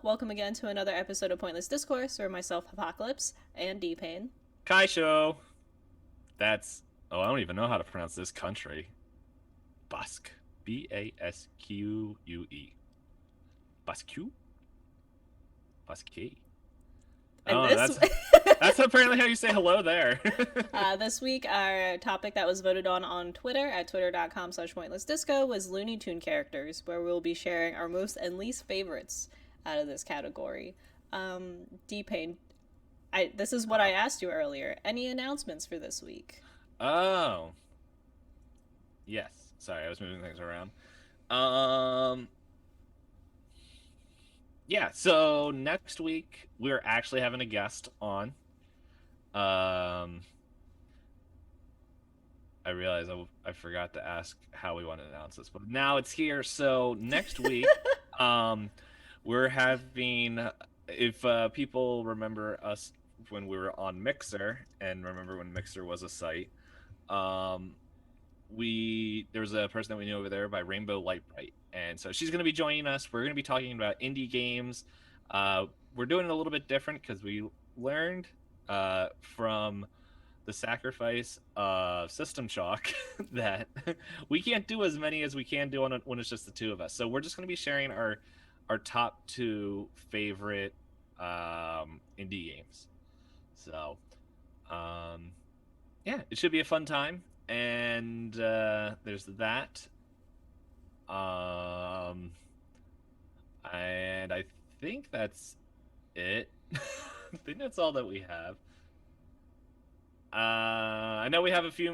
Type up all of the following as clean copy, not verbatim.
Welcome again to another episode of Pointless Discourse, where myself, Hoppocalypse and DPayne. Kaisho. That's I don't even know how to pronounce this country. Basque. Basque. Basque? Basque. And Oh, this that's apparently how you say hello there. this week, our topic that was voted on Twitter at twitter.com/pointlessdisco was Looney Tune characters, where we'll be sharing our most and least favorites out of this category. DPayne, this is what I asked you earlier. Any announcements for this week? Oh. Yes. Sorry, I was moving things around. Um yeah, so next week we're actually having a guest on. Um I realize I forgot to ask how we want to announce this, but now it's here. So next week, um, we're having, if people remember us when we were on Mixer, and remember when Mixer was a site, um, there was a person that we knew over there by Rainbow Lightbright, and so she's going to be joining us. We're going to be talking about indie games. We're doing it a little bit different because we learned from the sacrifice of System Shock that we can't do as many as we can do when it's just the two of us. So we're just going to be sharing our top two favorite indie games. So yeah, it should be a fun time. And there's that. Um, and I think that's it. I think that's all that we have. I know we have a few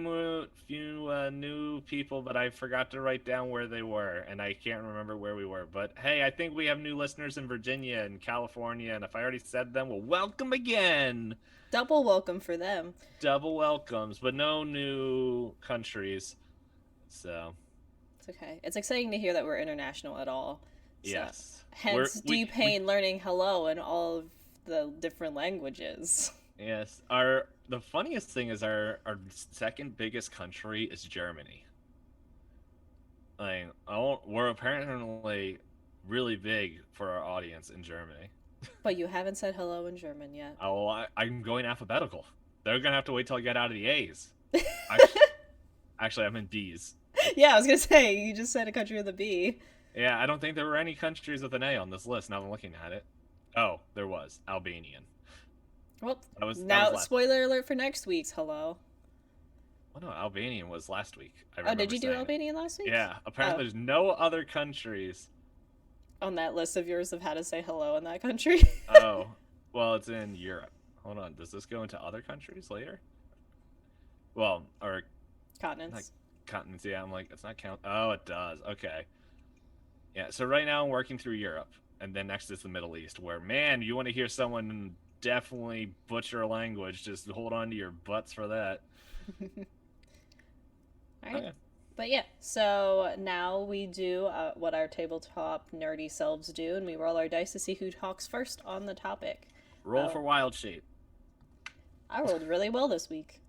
new people, but I forgot to write down where they were, and I can't remember where we were. But hey, I think we have new listeners in Virginia and California, and if I already said them, well, welcome again. Double welcome for them. Double welcomes, but no new countries. So It's okay. It's exciting to hear that we're international at all. So, yes, we're hence we DPayne learning hello in all of the different languages. yes. Our the funniest thing is our second biggest country is Germany. Like, we're apparently really big for our audience in Germany. But you haven't said hello in German yet. I'm going alphabetical. They're gonna have to wait till I get out of the A's. Actually, actually, I'm in D's. Yeah, I was gonna say, you just said a country with a B. Yeah, I don't think there were any countries with an A on this list. Now I'm looking at it. Oh, there was Albanian. Well, That was now, last. spoiler alert for next week's hello. Oh no, Albanian was last week. I Oh, did remember you do saying it. Albanian last week? Yeah, Oh, apparently there's no other countries. on that list of yours of how to say hello in that country. Oh, well, it's in Europe. Hold on, does this go into other countries later? Well, or like Continents. continents. Yeah, I'm like, it's not count. Oh, it does. Okay. Yeah. So right now I'm working through Europe, and then next is the Middle East, where man, you want to hear someone definitely butcher a language, just hold on to your butts for that. All right. Okay. But yeah, so now we do what our tabletop nerdy selves do, and we roll our dice to see who talks first on the topic. Roll Uh, for wild shape. I rolled really well this week.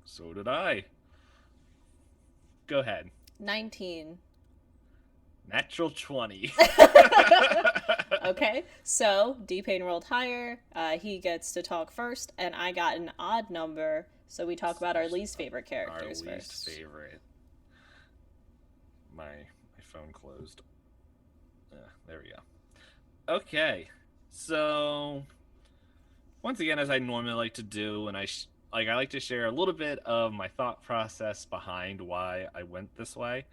So did I. Go ahead. 19. Natural 20. Okay, so D-Payne rolled higher. He gets to talk first, and I got an odd number, so we talk about our least favorite Our characters least first. favorite. My phone closed. There we go. Okay. So once again, as I normally like to do, and I like to share a little bit of my thought process behind why I went this way.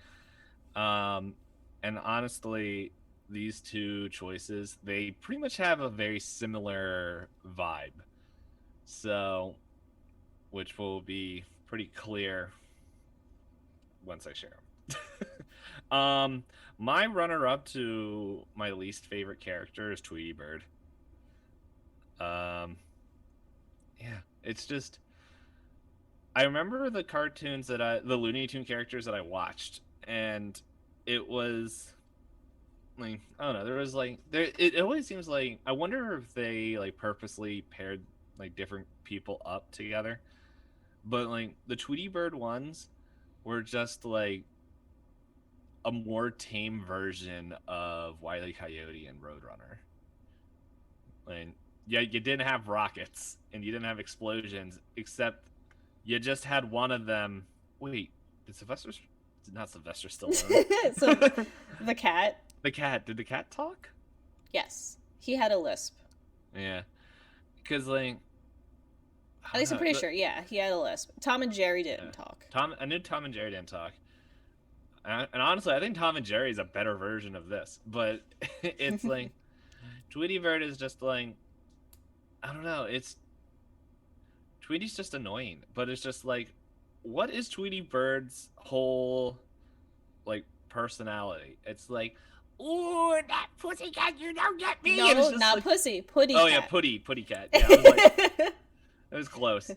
Um, and honestly, these two choices they pretty much have a very similar vibe. So, which will be pretty clear once I share them. My runner-up to my least favorite character is Tweety Bird. Um, yeah, it's just I remember the the Looney Tune characters that I watched, and it was like I don't know. There was like there. It always seems like I wonder if they like purposely paired like different people up together. But like the Tweety Bird ones were just like a more tame version of Wile E. Coyote and Roadrunner. Like, yeah, you didn't have rockets and you didn't have explosions, except you just had one of them. Wait, did Sylvester? Not Sylvester So Stallone. the cat, The cat. Did the cat talk? yes, he had a lisp. Yeah, because like At I least I'm don't pretty know. sure. Yeah, he had a lisp. Tom and Jerry didn't Yeah. talk. Tom, I knew Tom and Jerry didn't talk, and honestly, I think Tom and Jerry is a better version of this. But it's like Tweety Bird is just like I don't know. It's Tweety's just annoying, but it's just like, what is Tweety Bird's whole like personality? It's like, oh, that pussycat, you don't get me, and it's No, just not like, pussy. Putty oh yeah, cat. Putty Cat. Yeah, I was like, it was close.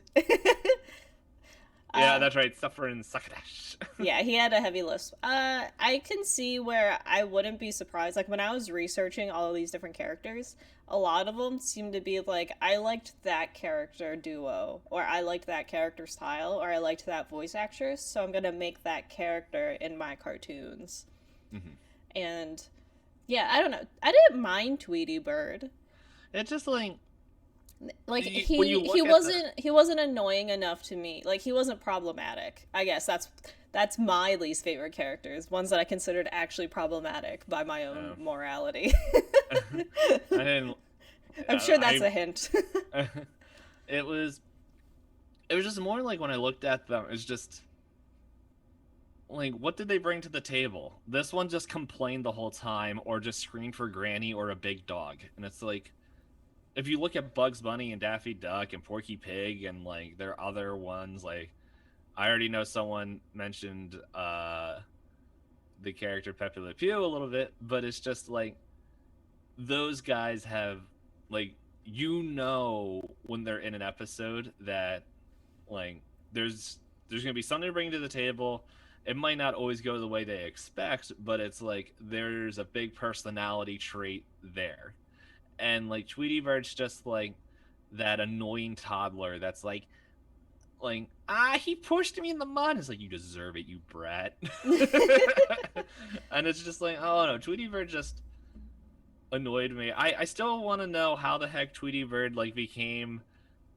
Yeah, uh, that's right. Suffering Succotash. yeah, he had a heavy lisp. I can see where I wouldn't be surprised. Like when I was researching all of these different characters, a lot of them seem to be like I liked that character duo, or I liked that character style, or I liked that voice actress, so I'm gonna make that character in my cartoons. Hmm. And yeah, I don't know. I didn't mind Tweety Bird. It's just like Like when you he look at the wasn't annoying enough to me. Like he wasn't problematic. I guess that's my least favorite characters, ones that I considered actually problematic by my own morality. I didn't. I'm sure that's a hint. It was. It was just more like when I looked at them. It's just like, what did they bring to the table? This one just complained the whole time, or just screamed for Granny or a big dog, and it's like, if you look at Bugs Bunny and Daffy Duck and Porky Pig and like their other ones, like I already know someone mentioned the character Pepe Le Pew a little bit, but it's just like those guys have like when they're in an episode that like there's gonna be something to bring to the table. It might not always go the way they expect, but it's like there's a big personality trait there. And like Tweety Bird's just like that annoying toddler that's he pushed me in the mud. It's like, you deserve it, you brat. And it's just like, oh no, Tweety Bird just annoyed me. I still want to know how the heck Tweety Bird like became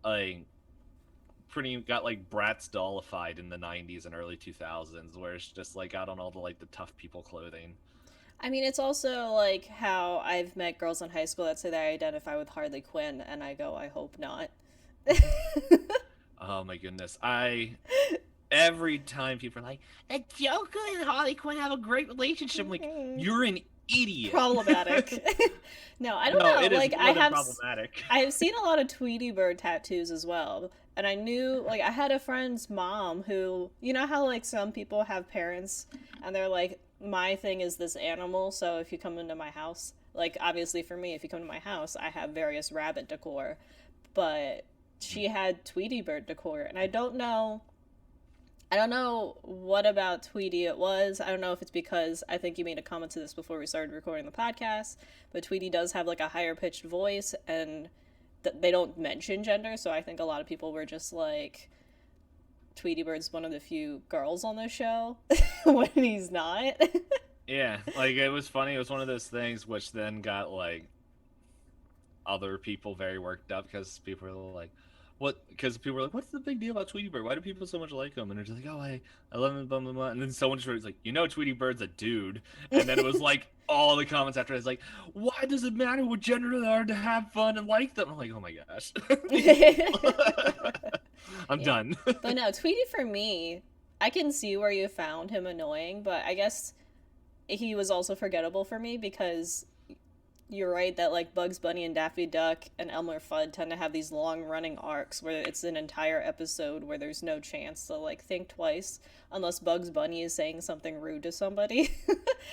like got like Bratz dollified in the 90s and early 2000s, where it's just like got on all the like the tough people clothing. I mean, it's also like how I've met girls in high school that say they identify with Harley Quinn, and I go, I hope not. Oh my goodness. Every time people are like, a Joker and Harley Quinn have a great relationship, I'm like, you're an idiot. Problematic. No, I don't No, know. it is Like more than problematic. I have seen a lot of Tweety Bird tattoos as well. And I knew, like, I had a friend's mom who, you know how, like, some people have parents and they're like, my thing is this animal, so if you come into my house, like, obviously for me, if you come to my house, I have various rabbit decor. But she had Tweety Bird decor, and I don't know what about Tweety it was. I don't know if it's because I think you made a comment to this before we started recording the podcast, but Tweety does have like a higher pitched voice, and they don't mention gender, so I think a lot of people were just like, Tweety Bird's one of the few girls on the show when he's not. Yeah, like it was funny. It was one of those things which then got like other people very worked up because people were like, "What?" Because people were like, "What's the big deal about Tweety Bird? Why do people so much like him?" And they're just like, "Oh, I love him." Blah, blah, blah. And then someone just was like, "You know, Tweety Bird's a dude." And then it was like all the comments after it's like, "Why does it matter what gender they are to have fun and like them?" I'm like, "Oh my gosh." I'm done. But no, Tweety for me, I can see where you found him annoying, but I guess he was also forgettable for me because you're right that like Bugs Bunny and Daffy Duck and Elmer Fudd tend to have these long running arcs where it's an entire episode where there's no chance to like think twice unless Bugs Bunny is saying something rude to somebody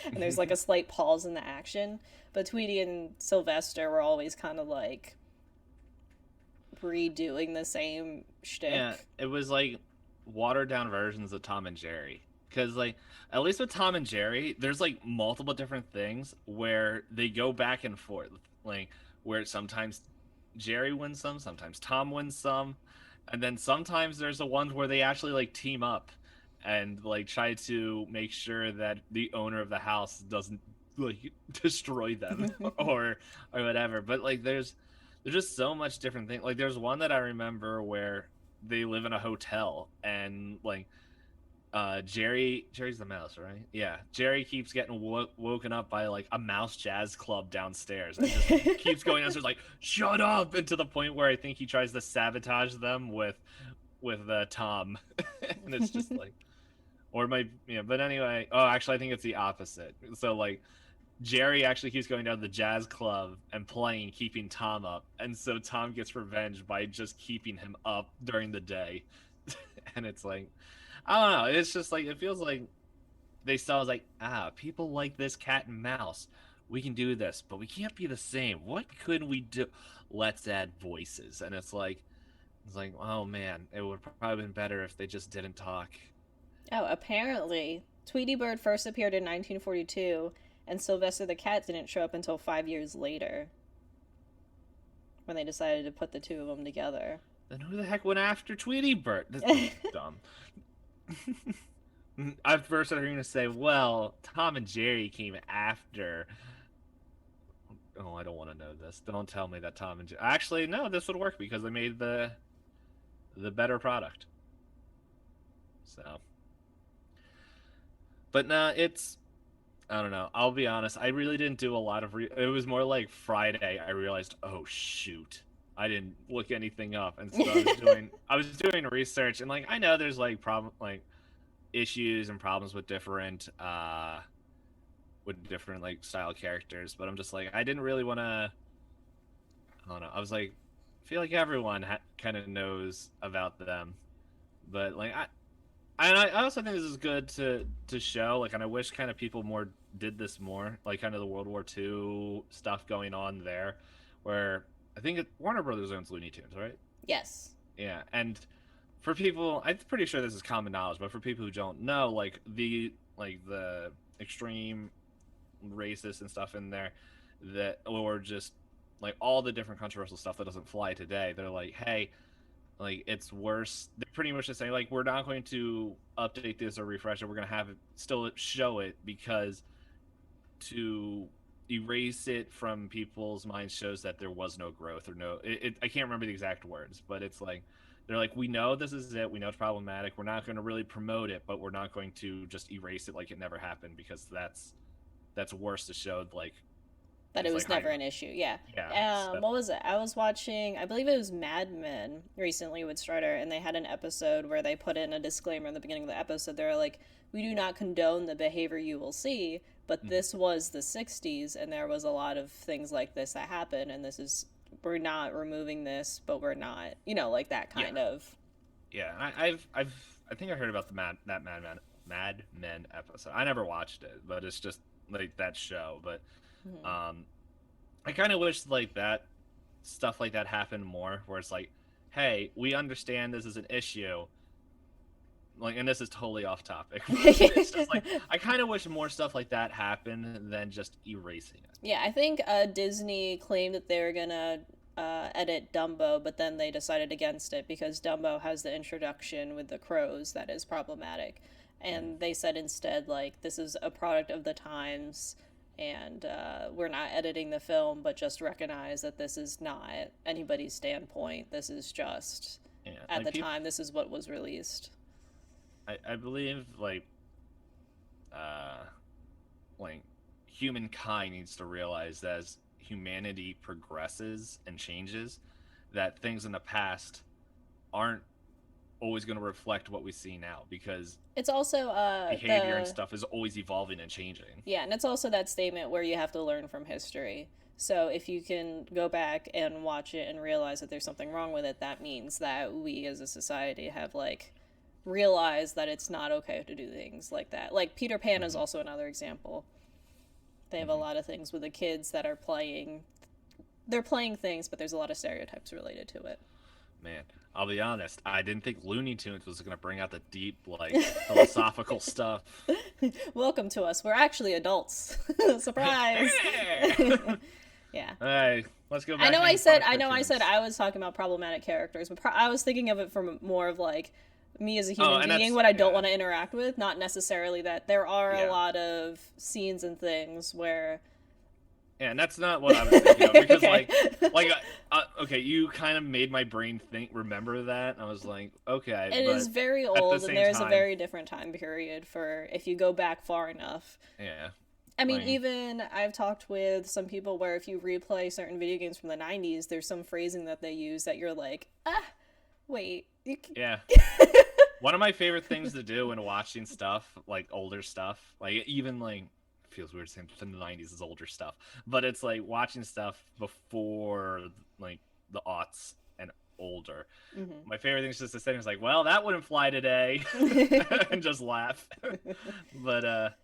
and there's like a slight pause in the action. But Tweety and Sylvester were always kind of like redoing the same shtick. Yeah, it was like watered down versions of Tom and Jerry. Because, like, at least with Tom and Jerry, there's like multiple different things where they go back and forth. Like, where sometimes Jerry wins some, sometimes Tom wins some. And then sometimes there's the ones where they actually like team up and like try to make sure that the owner of the house doesn't like destroy them or whatever. But like there's just so much different thing. Like there's one that I remember where they live in a hotel and like Jerry's the mouse, right? Yeah, Jerry keeps getting woken up by like a mouse jazz club downstairs and just keeps going downstairs like shut up, and to the point where I think he tries to sabotage them with Tom. And it's just like, or my, yeah, but anyway, oh actually I think it's the opposite. So like Jerry actually keeps going down to the jazz club and playing, keeping Tom up, and so Tom gets revenge by just keeping him up during the day. And it's like, I don't know. It's just like it feels like they saw like, people like this cat and mouse. We can do this, but we can't be the same. What could we do? Let's add voices, and it's like, oh man, it would probably been better if they just didn't talk. Oh, apparently, Tweety Bird first appeared in 1942, and Sylvester the cat didn't show up until 5 years later when they decided to put the two of them together. Then who the heck went after Tweety Bird? That's dumb. At first, I'm going to say, well, Tom and Jerry came after. Oh, I don't want to know this. Don't tell me that Tom and Jerry. Actually, no, this would work because they made the better product. So, but no, it's, I don't know. I'll be honest. I really didn't do a lot of. It was more like Friday. I realized, oh shoot, I didn't look anything up, and so I was doing research, and like I know there's like issues and problems with different like style characters, but I'm just like I didn't really want to. I don't know. I was like, I feel like everyone kind of knows about them, but like I also think this is good to show like, and I wish kind of people more did this more, like kind of the World War II stuff going on there, where I think Warner Brothers owns Looney Tunes, right? Yes. Yeah, and for people, I'm pretty sure this is common knowledge, but for people who don't know, like the extreme racist and stuff in there, that or just like all the different controversial stuff that doesn't fly today, they're like, hey, like it's worse. They're pretty much just saying like we're not going to update this or refresh it. We're going to have it still show it because to erase it from people's minds shows that there was no growth or no. I can't remember the exact words, but it's like they're like, we know this is it. We know it's problematic. We're not going to really promote it, but we're not going to just erase it like it never happened because that's worse to show like That it was like never an issue. Yeah. Yeah. What was it? I was watching, I believe it was Mad Men recently with Strider, and they had an episode where they put in a disclaimer in the beginning of the episode. They were like, we do not condone the behavior you will see, but this was the 60s, and there was a lot of things like this that happened, and this is, we're not removing this, but we're not, like that kind of. Yeah, I think I heard about that Mad Men episode. I never watched it, but it's just like that show, but I kind of wish like that stuff like that happened more, where it's like, hey, we understand this is an issue, like, and this is totally off topic. It's just like I kind of wish more stuff like that happened than just erasing it. Yeah, I think Disney claimed that they were gonna edit Dumbo, but then they decided against it because Dumbo has the introduction with the crows that is problematic, and they said instead like this is a product of the times. And we're not editing the film, but just recognize that this is not anybody's standpoint. This is just, at the time, this is what was released. I believe, like humankind needs to realize that as humanity progresses and changes, that things in the past aren't always going to reflect what we see now, because it's also behavior and stuff is always evolving and changing. Yeah, and it's also that statement where you have to learn from history. So if you can go back and watch it and realize that there's something wrong with it, that means that we as a society have like realized that it's not okay to do things like that. Like Peter Pan is also another example. They have a lot of things with the kids that are playing. They're playing things, but there's a lot of stereotypes related to it. Man, I'll be honest, I didn't think Looney Tunes was going to bring out the deep, like, philosophical stuff. Welcome to us. We're actually adults. Surprise. Yeah. All right, let's go back. I know I said I was talking about problematic characters, but I was thinking of it from more of like me as a human being, what I don't want to interact with, not necessarily that there are a lot of scenes and things where Yeah, and that's not what I was thinking of because Okay. okay, you kind of made my brain remember that. And I was like, okay, It is but very at the old, and same there's a time, very different time period for if you go back far enough. yeah, I mean, like even I've talked with some people where if you replay certain video games from the 90s, there's some phrasing that they use that you're like, wait. yeah. One of my favorite things to do when watching stuff, like older stuff, like even like feels weird saying from the 90s is older stuff, but it's like watching stuff before like the aughts and older. My favorite thing is just to say, it's like, well, that wouldn't fly today, and just laugh. but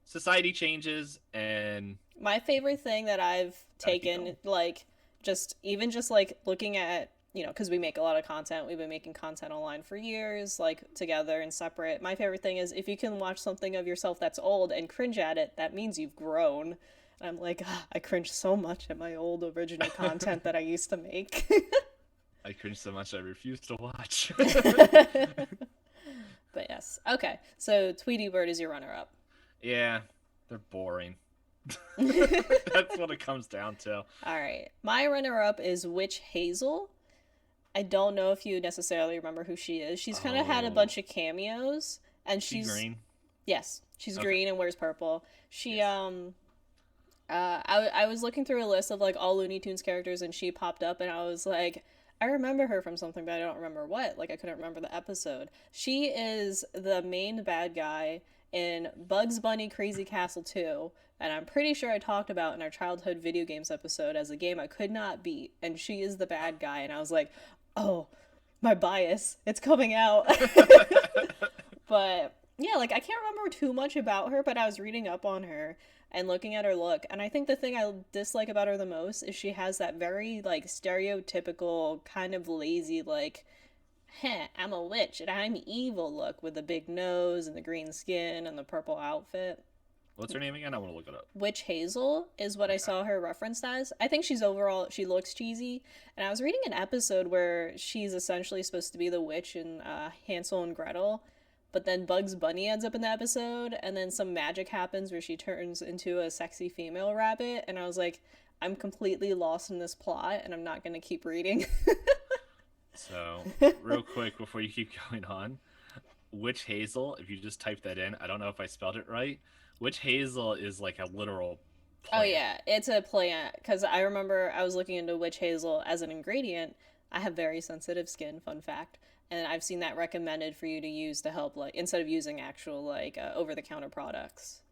society changes, and My favorite thing that I've gotta keep taken, going. like, just like looking at, because we make a lot of content, we've been making content online for years, like together and separate. My favorite thing is if you can watch something of yourself that's old and cringe at it, that means you've grown. And I'm like, I cringe so much at my old original content that I used to make. I cringe so much I refuse to watch. But yes. Okay. So Tweety Bird is your runner up. Yeah, they're boring. That's what it comes down to. All right. My runner up is Witch Hazel. I don't know if you necessarily remember who she is. She's kind of had a Oh, bunch of cameos, and she's green. yes, she's Okay. green and wears purple. She Yes. I was looking through a list of like all Looney Tunes characters, and she popped up, and I was like, I remember her from something, but I don't remember what. Like I couldn't remember the episode. She is the main bad guy in Bugs Bunny Crazy Castle 2, and I'm pretty sure I talked about in our childhood video games episode as a game I could not beat, and she is the bad guy, and I was like, oh, my bias, it's coming out. But yeah, like I can't remember too much about her, but I was reading up on her and looking at her look, and I think the thing I dislike about her the most is she has that very like stereotypical kind of lazy like, I'm a witch and I'm evil look with the big nose and the green skin and the purple outfit. What's her name again? I want to look it up. Witch Hazel is what I Okay. saw her referenced as. I think she looks cheesy. And I was reading an episode where she's essentially supposed to be the witch in Hansel and Gretel, but then Bugs Bunny ends up in the episode, and then some magic happens where she turns into a sexy female rabbit. And I was like, I'm completely lost in this plot, and I'm not going to keep reading. So, real quick before you keep going on, Witch Hazel, if you just type that in, I don't know if I spelled it right. Witch Hazel is like a literal Oh plant. yeah, it's a plant because I remember I was looking into witch hazel as an ingredient. I have very sensitive skin, fun fact, and I've seen that recommended for you to use to help like instead of using actual like over the counter products.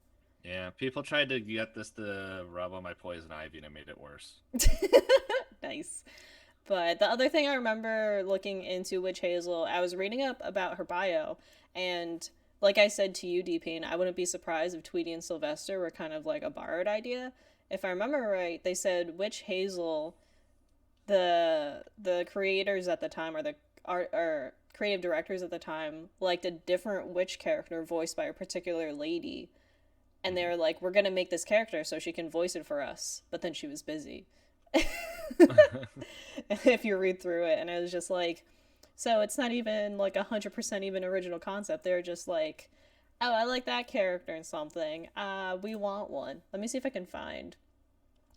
Yeah, people tried to get this to rub on my poison ivy and it made it worse. Nice. But the other thing I remember looking into witch hazel, I was reading up about her bio, and like I said to you, DPayne, I wouldn't be surprised if Tweety and Sylvester were kind of like a borrowed idea. If I remember right, they said witch hazel the creators at the time or the art or creative directors at the time liked a different witch character voiced by a particular lady, and they Mhm. were like, we're gonna make this character so she can voice it for us, but then she was busy. If you read through it, and it was just like, so it's not even like 100% even original concept. They're just like, oh, I like that character in something, we want one. Let me see if I can find.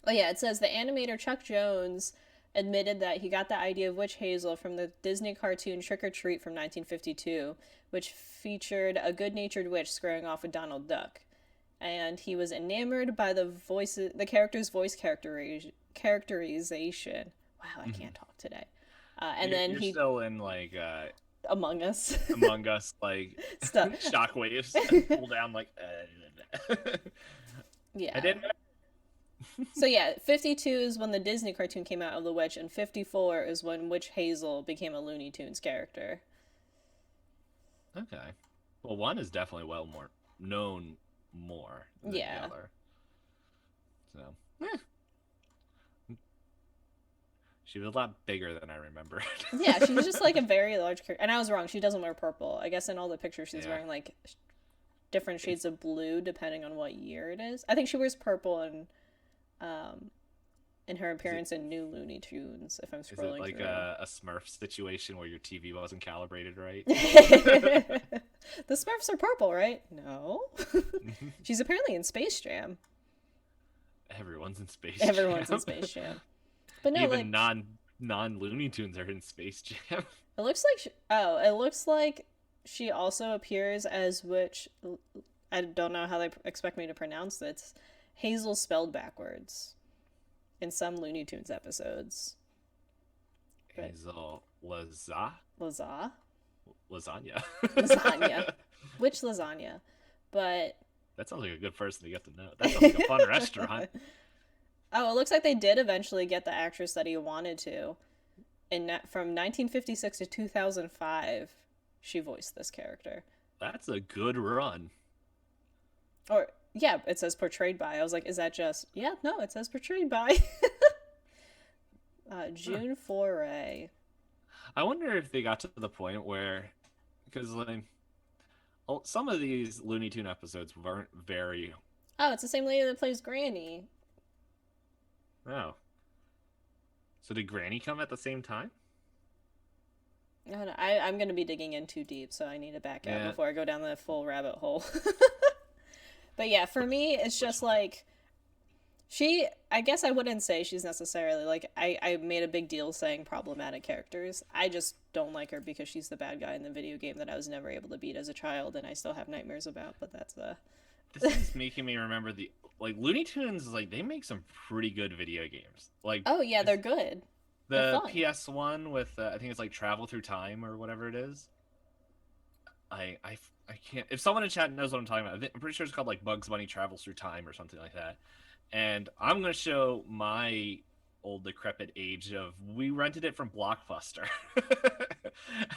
Oh yeah, it says the animator Chuck Jones admitted that he got the idea of Witch Hazel from the Disney cartoon Trick or Treat from 1952, which featured a good-natured witch squaring off with Donald Duck. And he was enamored by the character's voice characterization. Wow, I can't talk today. And then You're he still in like Among Us Among Us, like stuff. shockwaves, pull down like. I Yeah. didn't. So yeah, 52 is when the Disney cartoon came out of the witch, and 54 is when Witch Hazel became a Looney Tunes character. Okay. Well, one is definitely well more known more than Yeah. the other. So, eh. She was a lot bigger than I remember. Yeah, she's just like a very large character. And I was wrong. She doesn't wear purple. I guess in all the pictures she's Yeah. wearing like different shades of blue depending on what year it is. I think she wears purple um in her appearance in New Looney Tunes. If I'm Is it scrolling like through. a Smurf situation where your TV wasn't calibrated right? The Smurfs are purple, right? No. She's apparently in Space Jam. Everyone's in Space Everyone's in Jam. Space Jam. But no, Even like non Looney Tunes are in Space Jam. it looks like it looks like she also appears as which I don't know how they expect me to pronounce this. Hazel spelled backwards in some Looney Tunes episodes. But Hazel Laza? lasagna. Lasagna. Which lasagna? But That sounds like a good person to get to know. That sounds like a fun restaurant. oh, it looks like they did eventually get the actress that he wanted to. From 1956 to 2005, she voiced this character. That's a good run. Or yeah, it says portrayed by. I was like, is that just yeah? No, it says portrayed by. June Foray. I wonder if they got to the point where, because like, some of these Looney Tune episodes weren't very. Oh, it's the same lady that plays Granny. Oh. So did Granny come at the same time? No, no, I'm going to be digging in too deep, so I need to back out before I go down the full rabbit hole. But yeah, for me, it's just like I guess I wouldn't say she's necessarily like I made a big deal saying problematic characters. I just don't like her because she's the bad guy in the video game that I was never able to beat as a child and I still have nightmares about, but that's This is making me remember the like Looney Tunes, like they make some pretty good video games. Like oh yeah, they're good. The PS1 with I think it's like Travel Through Time or whatever it is. I can't. If someone in chat knows what I'm talking about, I'm pretty sure it's called like Bugs Bunny Travels Through Time or something like that. And I'm gonna show my old decrepit age of we rented it from Blockbuster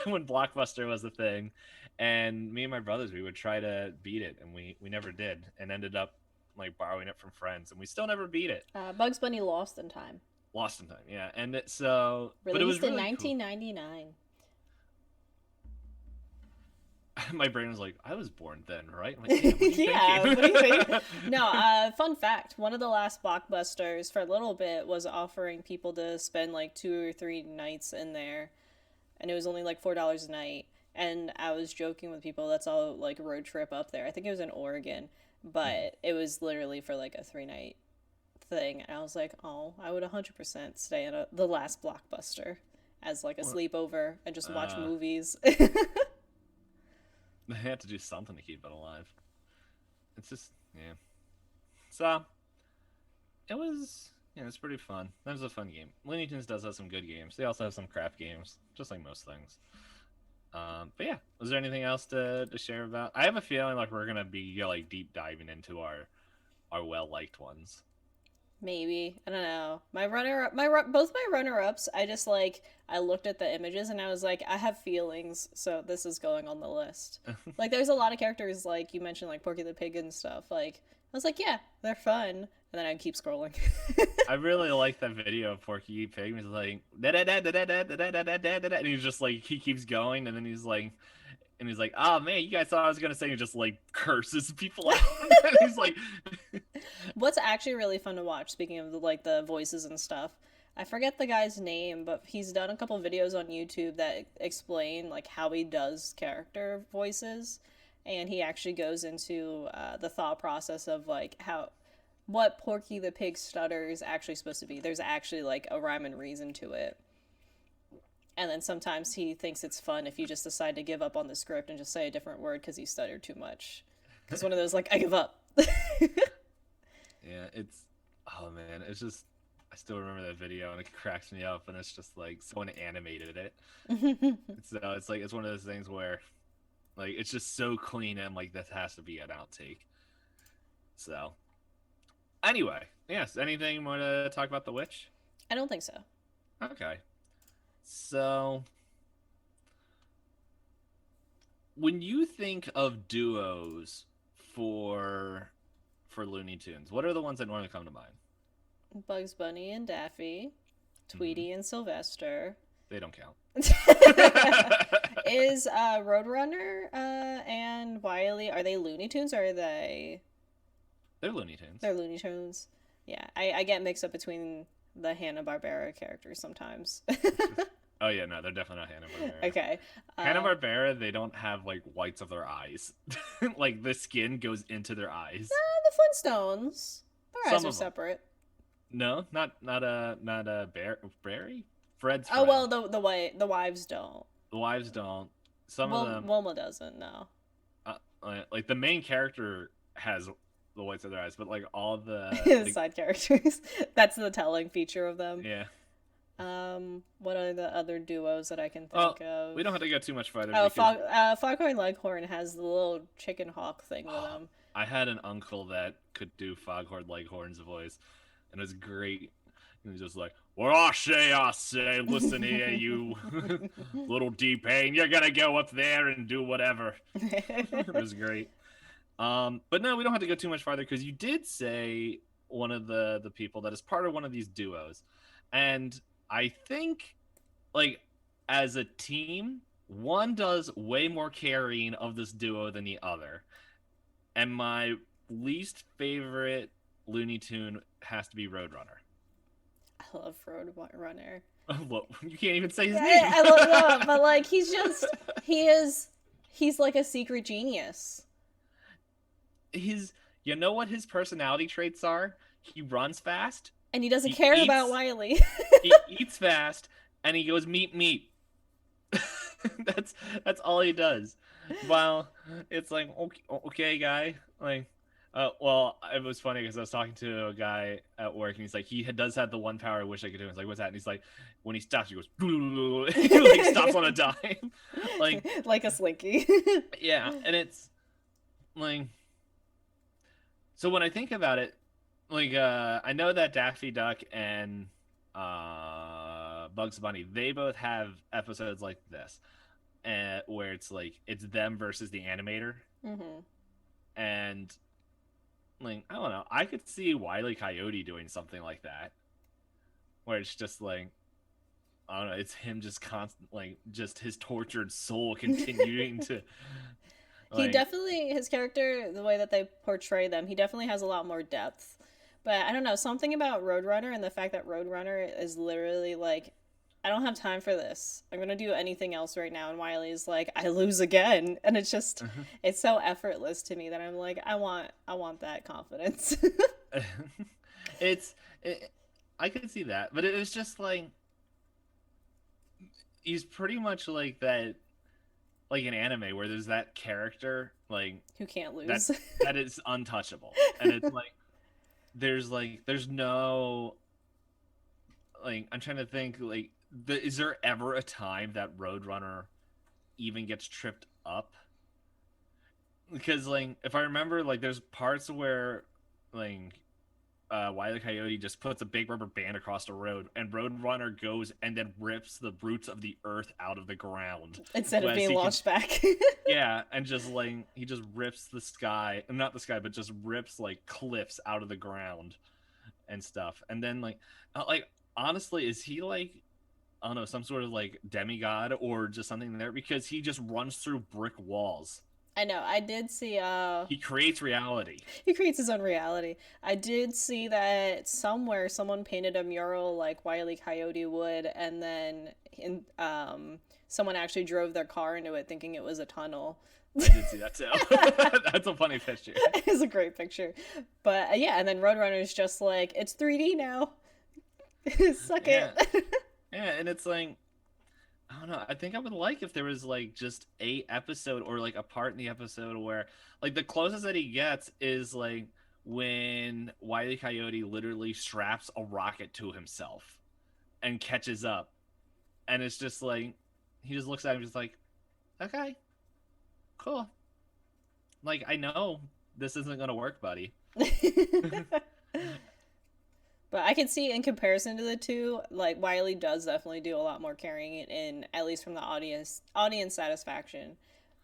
when Blockbuster was the thing, and me and my brothers we would try to beat it, and we never did, and ended up like borrowing it from friends, and we still never beat it. Bugs Bunny Lost in Time. Lost in Time, yeah, and so released but it was in really 1999. Cool. My brain was like, I was born then, right? I'm like, yeah, what do you think? No, fun fact, one of the last Blockbusters for a little bit was offering people to spend like 2 or 3 nights in there, and it was only like $4 a night. And I was joking with people, that's all like a road trip up there. I think it was in Oregon, but it was literally for like a 3-night thing. And I was like, oh, I would 100% stay at the last Blockbuster as like a sleepover and just watch movies. They had to do something to keep it alive. It's just, yeah. So, it was, it's pretty fun. That was a fun game. Looney Tunes does have some good games. They also have some crap games, just like most things. But yeah, was there anything else to share about? I have a feeling like we're gonna be like deep diving into our well liked ones. Maybe, I don't know. Both my runner ups. I just like I looked at the images and I was like, I have feelings, so this is going on the list. Like, there's a lot of characters like you mentioned, like Porky the Pig and stuff. Like, I was like, yeah, they're fun, and then I keep scrolling. I really like that video of Porky Pig. He's like, da da da da da da da da da da da, and he's just like he keeps going, and then he's like, oh man, you guys thought I was gonna say, he just like curses people out. And he's like, what's actually really fun to watch, speaking of the voices and stuff, I forget the guy's name, but he's done a couple videos on YouTube that explain like how he does character voices, and he actually goes into the thought process of like what Porky the Pig stutter is actually supposed to be. There's actually like a rhyme and reason to it. And then sometimes he thinks it's fun if you just decide to give up on the script and just say a different word because he stuttered too much. It's one of those, like, I give up. Yeah, oh man, it's just, I still remember that video and it cracks me up, and it's just like someone animated it. So it's like, it's one of those things where like it's just so clean and like this has to be an outtake. So anyway, yes, anything more to talk about The Witch? I don't think so. Okay. So, when you think of duos for Looney Tunes, what are the ones that normally come to mind? Bugs Bunny and Daffy, Tweety and Sylvester. They don't count. Is Roadrunner and Wile-E, are they Looney Tunes or are they? They're Looney Tunes. They're Looney Tunes. Yeah, I get mixed up between the Hanna-Barbera characters sometimes. Oh yeah, no, they're definitely not Hanna-Barbera. Okay. Hanna-Barbera, they don't have like whites of their eyes. Like the skin goes into their eyes. The Flintstones. Their eyes Some are of them. separate. No, not a Barry. Fred's Oh well, friend. the wives don't. The wives don't. Some of them, Wilma doesn't. No. like the main character has the whites of their eyes, but like all the Side characters. That's the telling feature of them. yeah. What are the other duos that I can Well, think of? we don't have to go too much farther Oh, because Foghorn Leghorn has the little chicken hawk thing with him. I had an uncle that could do Foghorn Leghorn's voice, and it was great. He was just like, "What I say, listen here, you little DPayne, you're gonna go up there and do whatever." It was great. But no, we don't have to go too much farther because you did say one of the people that is part of one of these duos, and I think like as a team, one does way more carrying of this duo than the other. And my least favorite Looney Tune has to be Roadrunner. I love Roadrunner. Well, you can't even say his Yeah, name. I love that, but like he's like a secret genius. You know what his personality traits are? He runs fast. And he doesn't He care eats, about Wiley. he eats fast, and he goes meat meat. That's all he does. Well, it's like okay, guy. Like, well, it was funny because I was talking to a guy at work, and he's like, he does have the one power I wish I could do. I was like, what's that? And he's like, when he stops, he goes, he like stops on a dime, like like a slinky. yeah, and it's like, so when I think about it, like, I know that Daffy Duck and Bugs Bunny, they both have episodes like this, where it's like it's them versus the animator, and like I don't know, I could see Wile E. Coyote doing something like that, where it's just like I don't know, it's him just constant, like just his tortured soul continuing to. He definitely, his character, the way that they portray them, he definitely has a lot more depth. But I don't know, something about Roadrunner and the fact that Roadrunner is literally like, I don't have time for this. I'm gonna do anything else right now. And Wiley's like, I lose again, and it's just, it's so effortless to me that I'm like, I want that confidence. I could see that, but it was just like he's pretty much like that, like an anime where there's that character like who can't lose. That is untouchable, and it's like there's no like I'm trying to think like is there ever a time that Roadrunner even gets tripped up? Because like if I remember, like there's parts where like Wile E. Coyote just puts a big rubber band across the road, and Roadrunner goes and then rips the roots of the earth out of the ground instead of being launched back. Yeah, and just like he just rips the sky, not the sky, but just rips like cliffs out of the ground and stuff. And then like honestly, is he like I don't know, some sort of like demigod or just something there? Because he just runs through brick walls. I know. I did see. He creates reality. He creates his own reality. I did see that somewhere someone painted a mural like Wile E. Coyote would, and then someone actually drove their car into it, thinking it was a tunnel. I did see that too. That's a funny picture. It's a great picture, but yeah. And then Roadrunner is just like, it's 3D now. Suck it. Yeah, and it's like. I don't know. I think I would like if there was like just a episode or like a part in the episode where like the closest that he gets is like when Wile E. Coyote literally straps a rocket to himself and catches up. And it's just like he just looks at him just like, okay, cool. Like I know this isn't gonna work, buddy. But I can see in comparison to the two, like Wiley does definitely do a lot more carrying it in, at least from the audience satisfaction.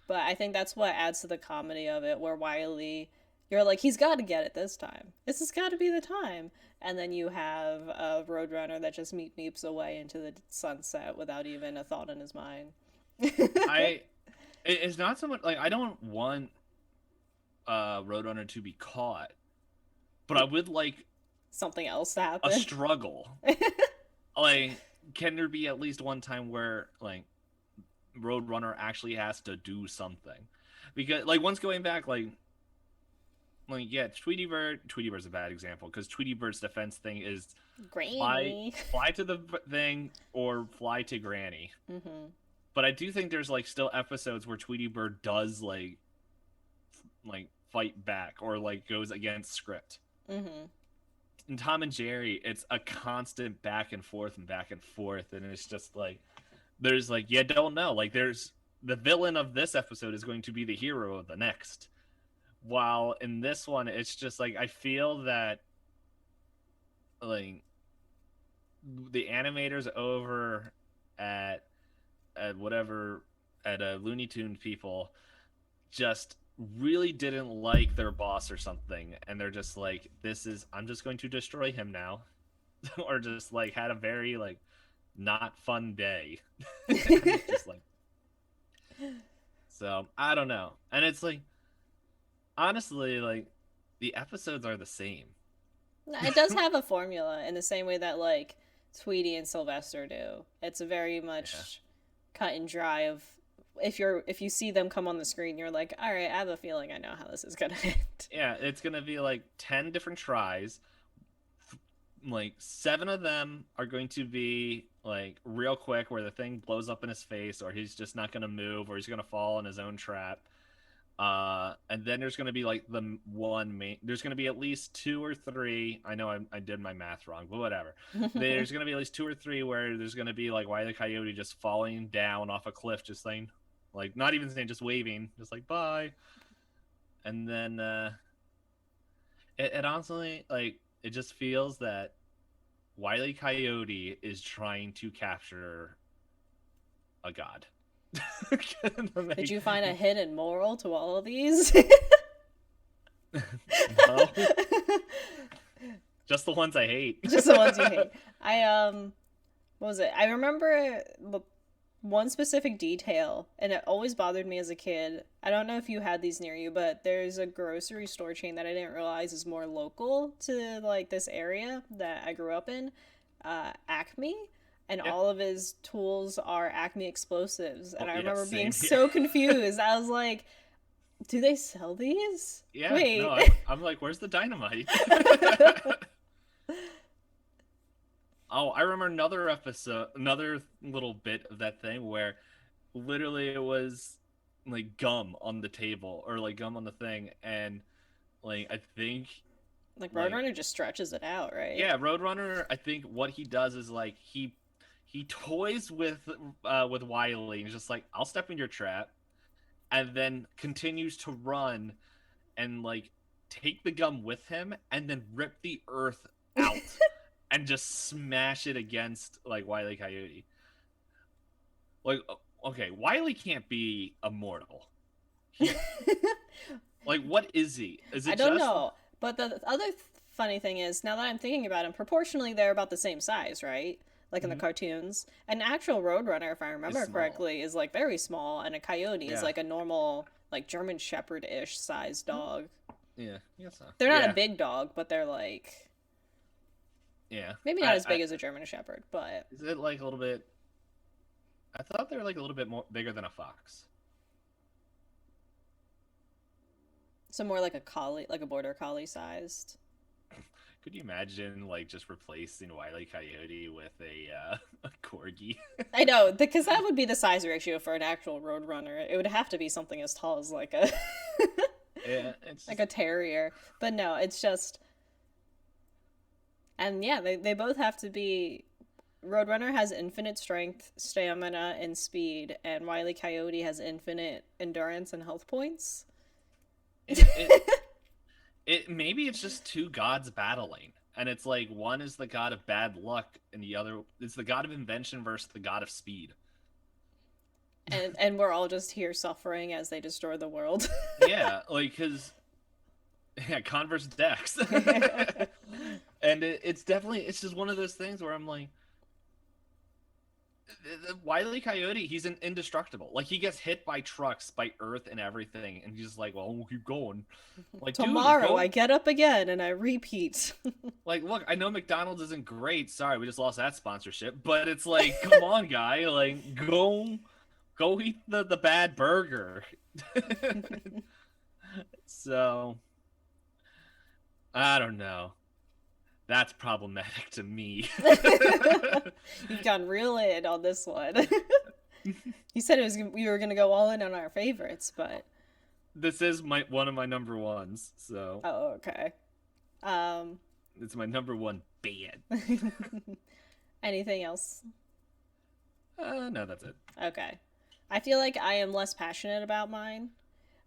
But I think that's what adds to the comedy of it, where Wiley, you're like, he's got to get it this time. This has got to be the time. And then you have a Roadrunner that just meeps away into the sunset without even a thought in his mind. It's not so much like I don't want Roadrunner to be caught, but I would like something else to happen. A struggle. Like, can there be at least one time where like Roadrunner actually has to do something? Because like once going back, like like, yeah, Tweety Bird's a bad example because Tweety Bird's defense thing is fly Granny. fly to the thing or fly to Granny. Mm-hmm. But I do think there's like still episodes where Tweety Bird does like fight back or like goes against script. Mm-hmm. In Tom and Jerry, it's a constant back and forth, and it's just like there's like you don't know. Like there's the villain of this episode is going to be the hero of the next. While in this one, it's just like I feel that like the animators over at whatever at Looney Tune people just really didn't like their boss or something, and they're just like, "This is I'm just going to destroy him now," or just like had a very like not fun day. It's just like so I don't know, and it's like honestly like the episodes are the same. It does have a formula in the same way that like Tweety and Sylvester do. It's a very Yeah. much cut and dry of if you see them come on the screen, you're like, all right, I have a feeling I know how this is gonna end. Yeah, it's gonna be like 10 different tries. Like 7 of them are going to be like real quick, where the thing blows up in his face, or he's just not gonna move, or he's gonna fall in his own trap. And then there's gonna be like the one main. There's gonna be at least 2 or 3. I know I did my math wrong, but whatever. There's gonna be at least 2 or 3 where there's gonna be like Wile E. Coyote just falling down off a cliff, just saying, like not even saying, just waving, just like bye. And then it honestly like it just feels that Wile E. Coyote is trying to capture a god. Did you find a hidden moral to all of these? No, just the ones I hate. Just the ones you hate. What was it? I remember one specific detail, and it always bothered me as a kid. I don't know if you had these near you, but there's a grocery store chain that I didn't realize is more local to like this area that I grew up in, Acme, and Yeah. all of his tools are Acme explosives. And Oh, I yeah, remember being same so here. confused. I was like, do they sell these? Yeah, Wait. no, I'm like, where's the dynamite? Oh, I remember another episode, another little bit of that thing where literally it was like gum on the table or like gum on the thing, and like I think Like like Roadrunner just stretches it out, right? yeah, Roadrunner. I think what he does is like he toys with Wiley and he's just like, I'll step in your trap, and then continues to run and like take the gum with him and then rip the earth out and just smash it against like Wile E. Coyote. Like, okay, Wiley can't be immortal. He, like, what is he? Is it I don't just know. But the other funny thing is, now that I'm thinking about him, proportionally they're about the same size, right? Like in the Mhm. cartoons. An actual Roadrunner, if I remember small. correctly, is like very small, and a coyote is Yeah. like a normal, like German Shepherd-ish sized dog. Yeah, yes, They're not yeah. a big dog, but they're like Yeah, maybe not as big as a German Shepherd, but is it like a little bit? I thought they were like a little bit more bigger than a fox. so more like a collie, like a border collie sized. Could you imagine like just replacing Wile E. Coyote with a corgi? I know, because that would be the size ratio for an actual Roadrunner. It would have to be something as tall as like a Yeah, it's like a terrier. But no, it's just and yeah, they both have to be Roadrunner has infinite strength, stamina, and speed, and Wile E. Coyote has infinite endurance and health points. it maybe it's just two gods battling, and it's like one is the god of bad luck and the other is the god of invention versus the god of speed. And we're all just here suffering as they destroy the world. Yeah, like because yeah, Converse Dex. And it's definitely it's just one of those things where I'm like Wile E. Coyote, he's an indestructible. Like he gets hit by trucks, by earth and everything, and he's just like, well, we'll keep going. Like Tomorrow dude, go... I get up again and I repeat. Like, look, I know McDonald's isn't great. Sorry, we just lost that sponsorship. But it's like, come on, guy. Like, go eat the bad burger. So, I don't know. That's problematic to me. You've gone real in on this one. You said it was we were gonna go all in on our favorites, but This is my one of my number ones, so oh, okay. Um, it's my number one band. anything else? No, that's it. Okay. I feel like I am less passionate about mine.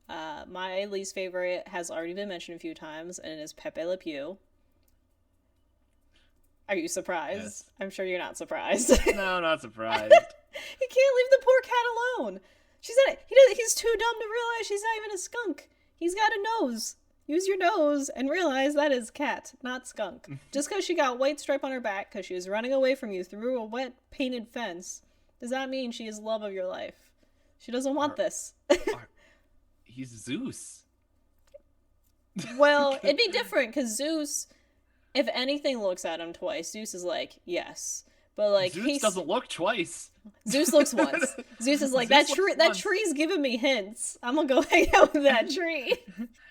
My least favorite has already been mentioned a few times, and it is Pepe Le Pew. Are you surprised? Yes. I'm sure you're not surprised. No, not surprised. He can't leave the poor cat alone. She said he's too dumb to realize she's not even a skunk. He's got a nose. Use your nose and realize that is cat, not skunk. Just because she got white stripe on her back because she was running away from you through a wet painted fence does not mean she is love of your life. She doesn't want this. He's Zeus. Well, it'd be different because Zeus, if anything, looks at him twice. Zeus is like, yes. But like Zeus doesn't look twice. Zeus looks once. Zeus is like, Zeus that tree's giving me hints. I'm gonna go hang out with that tree.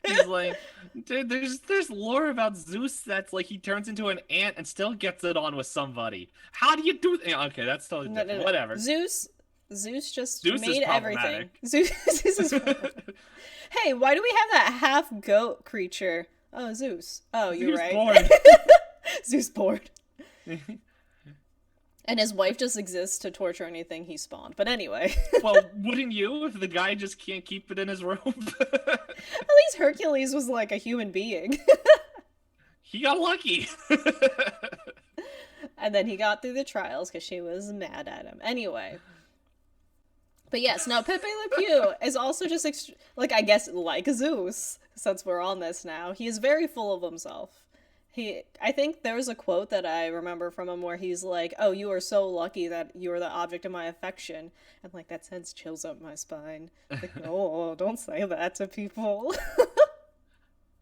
He's like, dude, there's lore about Zeus that's like he turns into an ant and still gets it on with somebody. How do you do? Okay, that's totally different. No. Whatever. Zeus just made everything. Zeus is. Hey, why do we have that half goat creature? Oh, Zeus. Oh, you're right. Bored. Zeus bored. And his wife just exists to torture anything he spawned. But anyway. Well, wouldn't you if the guy just can't keep it in his room? At least Hercules was like a human being. He got lucky. And then he got through the trials because she was mad at him. Anyway. But yes, now Pepe Le Pew is also just, I guess, like Zeus, since we're on this now. He is very full of himself. I think there was a quote that I remember from him where he's like, oh, you are so lucky that you are the object of my affection. And like, that sends chills up my spine. Like, no, don't say that to people.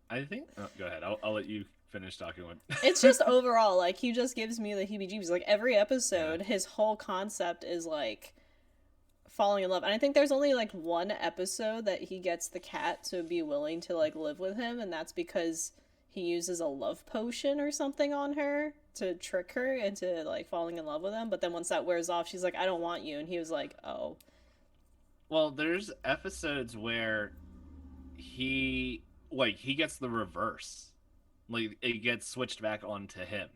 I think, go ahead. I'll let you finish talking. It's just overall, like, he just gives me the heebie-jeebies. Like, every episode, his whole concept is like, falling in love. And I think there's only like one episode that he gets the cat to be willing to like live with him, and that's because he uses a love potion or something on her to trick her into like falling in love with him. But then once that wears off, she's like, I don't want you. And he was like, oh. Well, there's episodes where he gets the reverse. Like, it gets switched back onto him.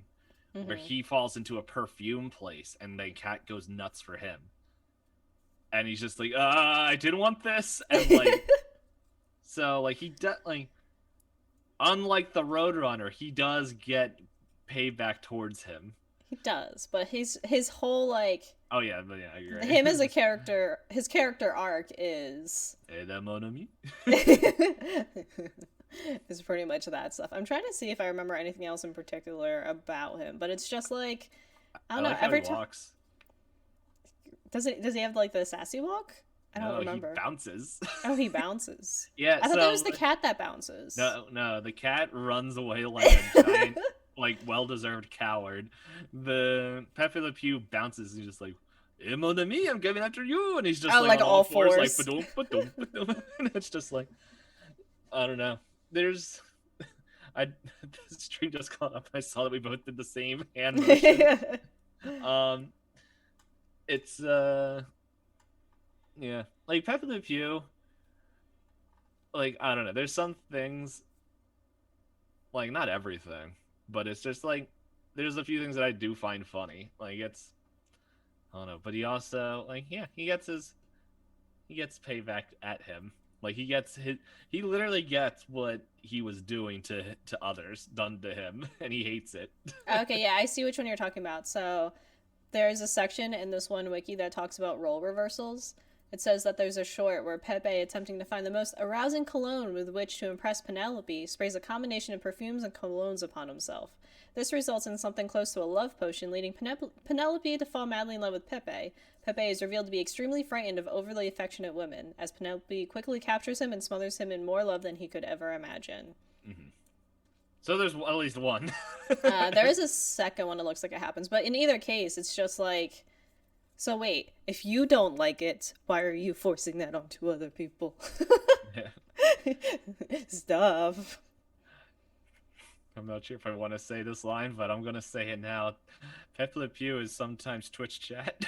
Mm-hmm. Where he falls into a perfume place and the cat goes nuts for him. And he's just like, I didn't want this. And like, so like, he does, like, unlike the Roadrunner, he does get payback towards him. He does, but his whole like. Oh yeah, but yeah, you're right. Him as a character, his character arc is. Mon ami. Is pretty much that stuff. I'm trying to see if I remember anything else in particular about him, but it's just like, I don't know. Every time. Does he have like the sassy walk? I don't remember. He bounces. Oh, he bounces. Yeah, I thought that was the cat that bounces. No, the cat runs away like a giant, like well-deserved coward. The Pepe Le Pew bounces. He's just like, "Eh, mon ami, I'm coming after you," and he's just like on all fours, like ba-dum, ba-dum, ba-dum. And it's just like, I don't know. This stream just caught up. I saw that we both did the same hand motion. It's yeah, like Pepe Le Pew, like, I don't know, there's some things, like, not everything, but it's just like there's a few things that I do find funny. Like, it's, I don't know, but he also, like, yeah, he gets payback at him. Like, he literally gets what he was doing to others done to him, and he hates it. Okay, yeah, I see which one you're talking about. So there's a section in this one wiki that talks about role reversals. It says that there's a short where Pepe, attempting to find the most arousing cologne with which to impress Penelope, sprays a combination of perfumes and colognes upon himself. This results in something close to a love potion, leading Penelope to fall madly in love with Pepe. Pepe is revealed to be extremely frightened of overly affectionate women, as Penelope quickly captures him and smothers him in more love than he could ever imagine. Mm-hmm. So there's at least one. There is a second one that looks like it happens, but in either case, it's just like, so wait, if you don't like it, why are you forcing that onto other people? Stuff. I'm not sure if I want to say this line, but I'm gonna say it now. Pepe Le Pew is sometimes Twitch chat.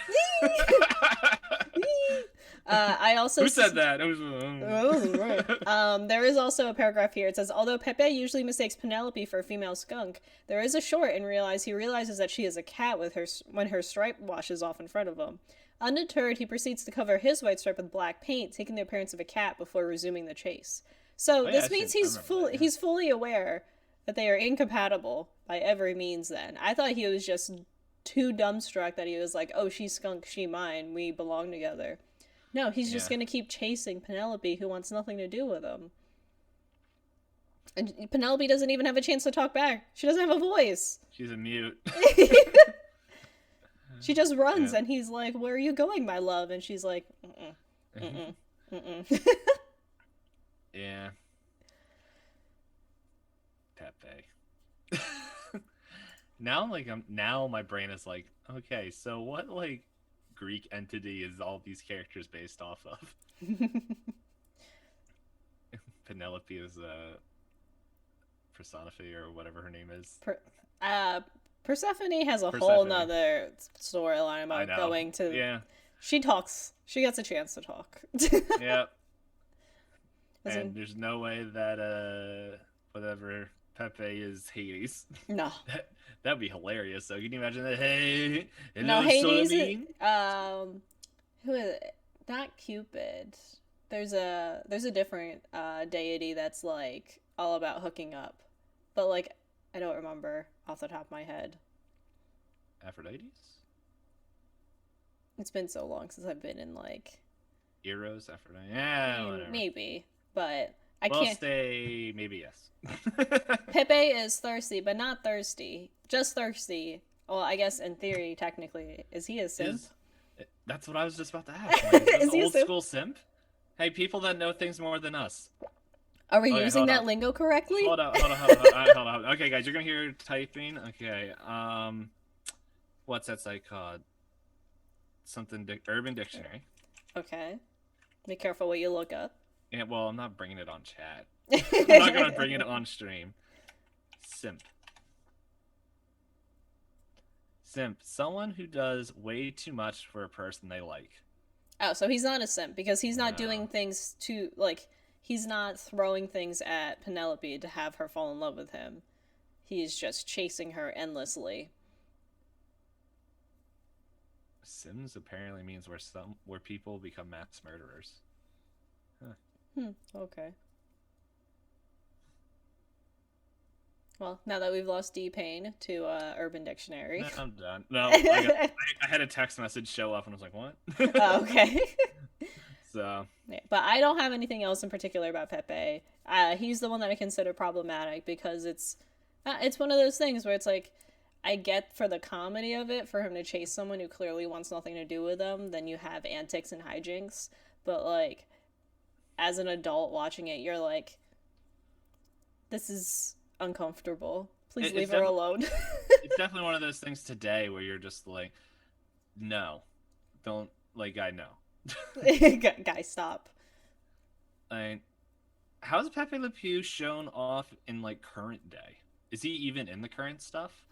I also Who said that? It was. Oh, right. There is also a paragraph here. It says, although Pepe usually mistakes Penelope for a female skunk, there is a short and he realizes that she is a cat with her when her stripe washes off in front of him. Undeterred, he proceeds to cover his white stripe with black paint, taking the appearance of a cat before resuming the chase. So Oh yeah, this means that, yeah. he's fully aware that they are incompatible by every means. Then I thought he was just too dumbstruck that he was like, "Oh, she's skunk, she mine, we belong together." No, he's just gonna keep chasing Penelope, who wants nothing to do with him. And Penelope doesn't even have a chance to talk back. She doesn't have a voice. She's a mute. She just runs, and he's like, "Where are you going, my love?" And she's like, "Mm-mm, mm-mm." Yeah. Pepe. Now, now my brain is like, okay, so what Greek entity is all these characters based off of? Penelope is Personified or whatever her name is. Persephone has a whole nother storyline about going to. Yeah. She talks. She gets a chance to talk. Yep. And there's no way that whatever Pepe is Hades. No. That'd be hilarious. So can you imagine that? Hey, no, Hades. Who is it? Not Cupid. There's a different deity that's like all about hooking up, but like I don't remember off the top of my head. Aphrodite. It's been so long since I've been in like. Eros, Aphrodite. Yeah, whatever. Maybe, but I can't. Well, stay. Maybe yes. Pepe is thirsty, but not thirsty. Just thirsty. Well, I guess in theory, technically, is he a simp? That's what I was just about to ask. Like, is he old school simp? Hey, people that know things more than us. Are we using that lingo correctly? Hold on. Okay, guys, you're gonna hear typing. Okay. What's that site called? Something Urban Dictionary. Okay. Be careful what you look up. Yeah, well, I'm not bringing it on chat. I'm not gonna bring it on stream. Simp. Simp. Someone who does way too much for a person they like. Oh, so he's not a simp because he's not doing things to like. He's not throwing things at Penelope to have her fall in love with him. He's just chasing her endlessly. Sims apparently means where people become mass murderers. Huh. Okay. Well, now that we've lost DPayne to Urban Dictionary. No, I'm done. No, I had a text message show up and I was like, what? Oh, okay. So. Yeah, but I don't have anything else in particular about Pepe. He's the one that I consider problematic because it's one of those things where it's like, I get for the comedy of it, for him to chase someone who clearly wants nothing to do with them, then you have antics and hijinks. But, like, as an adult watching it, you're like, this is uncomfortable. Please leave her alone. It's definitely one of those things today where you're just like, no. Don't, like, guy, no. Guy, stop. How's Pepe Le Pew shown off in, like, current day? Is he even in the current stuff?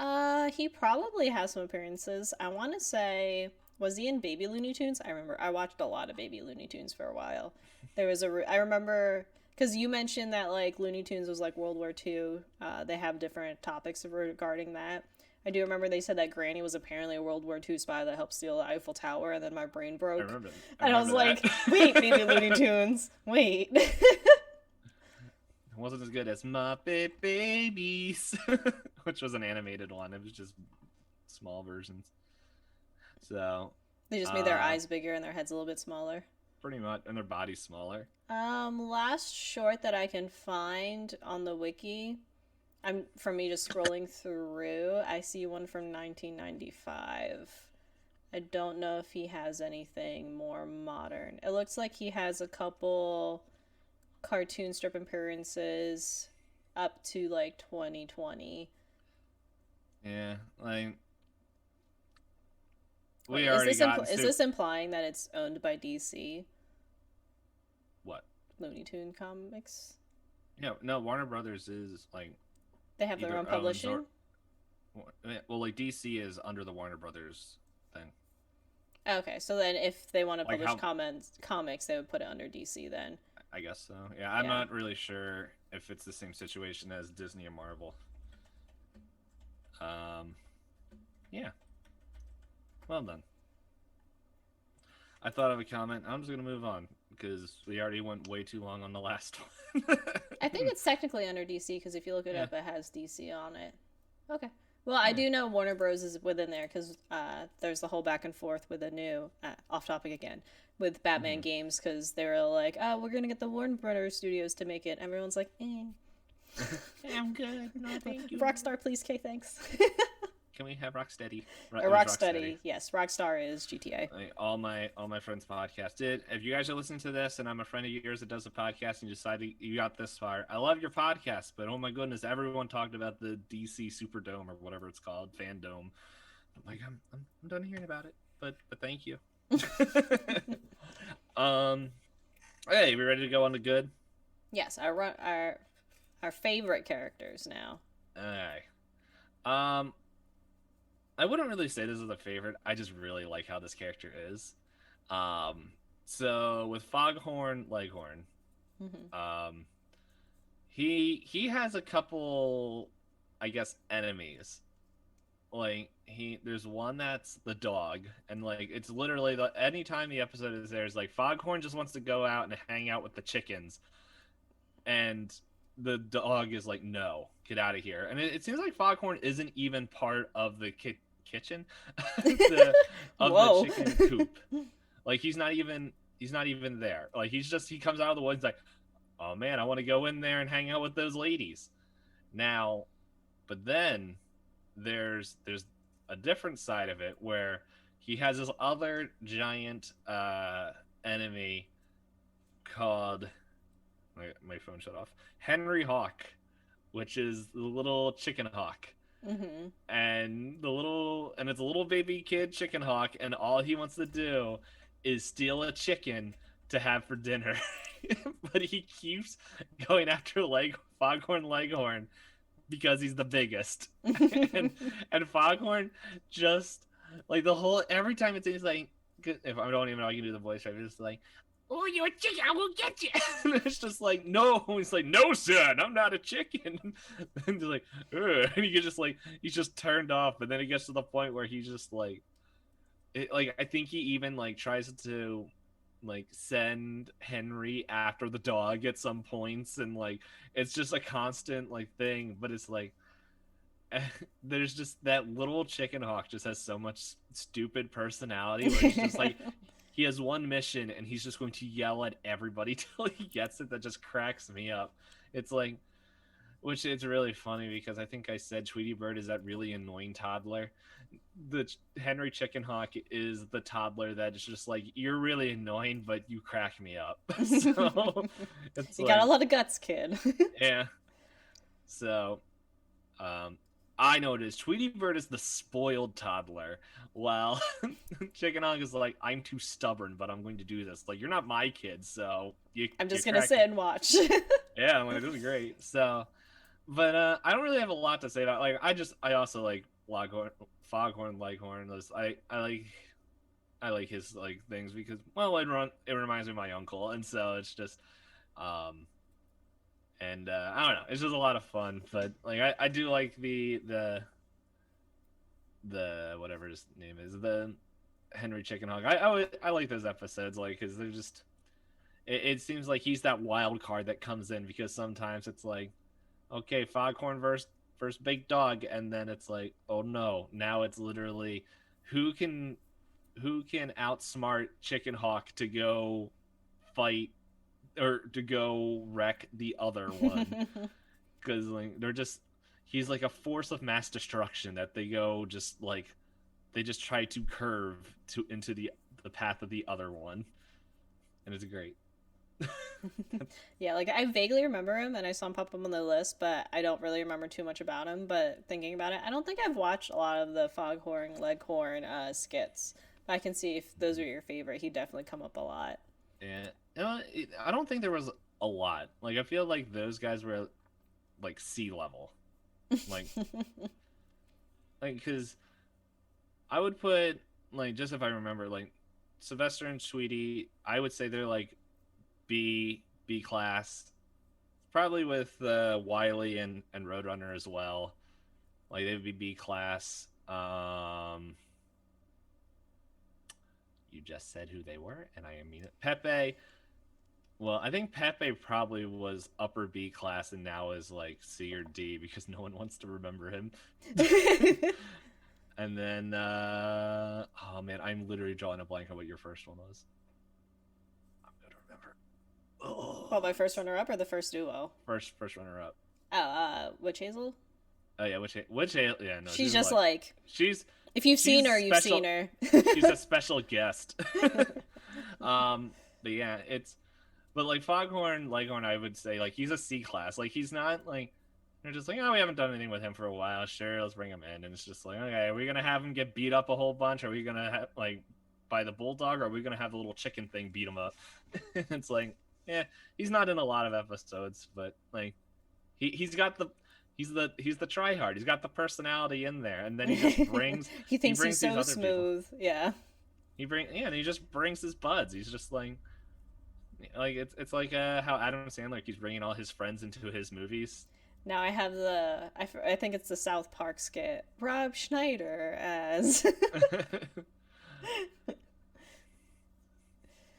He probably has some appearances. I want to say, was he in Baby Looney Tunes? I remember I watched a lot of Baby Looney Tunes for a while. There was I remember, because you mentioned that, like, Looney Tunes was like World War II. They have different topics regarding that. I do remember they said that Granny was apparently a World War II spy that helped steal the Eiffel Tower, and then my brain broke. I remember and I was like, wait, Baby Looney Tunes, wait. Wasn't as good as Muppet Babies, which was an animated one. It was just small versions. So they just made their eyes bigger and their heads a little bit smaller. Pretty much, and their bodies smaller. Last short that I can find on the wiki, from me just scrolling through, I see one from 1995. I don't know if he has anything more modern. It looks like he has a couple cartoon strip appearances up to like 2020. Yeah, like is this implying that it's owned by DC? What? Looney Tune comics? No, Warner Brothers is like They have their either own owns or publishing. well, like DC is under the Warner Brothers thing. Okay, so then if they want to Like publish how comics, they would put it under DC then. I guess so. Yeah, I'm Yeah. not really sure if it's the same situation as Disney and Marvel. Um, yeah. Well done. I thought of a comment. I'm just gonna move on because we already went way too long on the last one. I think it's technically under DC because if you look it Yeah. up, it has DC on it. Okay. Well, I Yeah. do know Warner Bros. Is within there because there's the whole back and forth with a new, off topic again, with Batman Mm-hmm. games because they were like, oh, we're going to get the Warner Brothers studios to make it. Everyone's like, I'm good. No, thank you. Rockstar, please, K, thanks. Can we have Rocksteady? Rocksteady. Yes, Rockstar is GTA. Like, all my friends' podcast did. If you guys are listening to this, and I'm a friend of yours that does a podcast, and you decided you got this far, I love your podcast, but oh my goodness, everyone talked about the DC Superdome or whatever it's called, Fandome. I'm like, I'm done hearing about it, but thank you. Hey, we ready to go on to good? Yes, our favorite characters now. Alright. I wouldn't really say this is a favorite. I just really like how this character is. So with Foghorn Leghorn, Mm-hmm. um, he has a couple, I guess, enemies. Like there's one that's the dog, and like it's literally anytime the episode is there, is like Foghorn just wants to go out and hang out with the chickens, and the dog is like, no, get out of here. And it seems like Foghorn isn't even part of the kitchen of Whoa. the chicken coop. Like he's not even there. Like he comes out of the woods like, oh man, I want to go in there and hang out with those ladies. Now, but then there's a different side of it where he has this other giant enemy called my phone shut off. Henry Hawk, which is the little chicken hawk. Mm-hmm. And it's a little baby kid chicken hawk, and all he wants to do is steal a chicken to have for dinner. But he keeps going after Foghorn Leghorn because he's the biggest. and Foghorn just like the whole every time he's like, if I don't even know I can do the voice right, it's like, oh, you're a chicken, I will get you. And it's just like, no. He's like, no, son, I'm not a chicken. And he's like, ugh. And he's just turned off. But then it gets to the point where he's just like, I think he even like tries to like send Henry after the dog at some points, and like it's just a constant like thing. But it's like there's just that little chicken hawk just has so much stupid personality where he's just like he has one mission and he's just going to yell at everybody till he gets it. That just cracks me up. It's like, which it's really funny because I think I said Tweety Bird is that really annoying toddler. The Henry Chicken Hawk is the toddler that is just like, you're really annoying, but you crack me up. So it's you got a lot of guts, kid. Yeah. So, I noticed Tweety Bird is the spoiled toddler, while Chicken Hawk is like, I'm too stubborn, but I'm going to do this. Like, you're not my kid, so I'm just gonna sit and watch. Yeah, I'm like, this is great. So, but I don't really have a lot to say about. Like, I also like Foghorn Leghorn. I like his like things because, well, it reminds me of my uncle, and so it's just and I don't know, it's just a lot of fun. But like I do like the whatever his name is, the Henry Chicken Hawk. I like those episodes, like, because they're just it seems like he's that wild card that comes in, because sometimes it's like, okay, Foghorn versus big dog, and then it's like, oh no, now it's literally who can outsmart Chicken Hawk to go fight or to go wreck the other one. Because like he's like a force of mass destruction that they just try to curve into the path of the other one, and it's great. Yeah, like I vaguely remember him and I saw him pop up on the list, but I don't really remember too much about him. But thinking about it, I don't think I've watched a lot of the Foghorn Leghorn skits. But I can see if those are your favorite. He'd definitely come up a lot. Yeah, I don't think there was a lot. Like, I feel like those guys were like sea level. Like, because I would put, like, just if I remember, like, Sylvester and Sweetie, I would say they're like B class, probably with Wiley and Roadrunner as well. Like they would be B class. You just said who they were, and I mean it. Pepe. Well, I think Pepe probably was upper B class and now is like C or D because no one wants to remember him. And then, oh man, I'm literally drawing a blank on what your first one was. I'm gonna remember. Oh, well, my first runner up or the first duo? First runner up. Oh, Witch Hazel? Oh yeah, which yeah, no. She's just like she's if you've seen her, you've seen her. She's a special guest. But yeah, but like Foghorn Leghorn, I would say like he's a C class. Like he's not like they're just like, oh, we haven't done anything with him for a while. Sure, let's bring him in. And it's just like, okay, are we gonna have him get beat up a whole bunch? Are we gonna have like by the bulldog? Or are we gonna have the little chicken thing beat him up? It's like, yeah, he's not in a lot of episodes, but like he's got the he's the tryhard. He's got the personality in there, and then he just brings he thinks he's so smooth. People. Yeah. And he just brings his buds. He's just like it's like how Adam Sandler keeps bringing all his friends into his movies. Now I have I think it's the South Park skit. Rob Schneider as.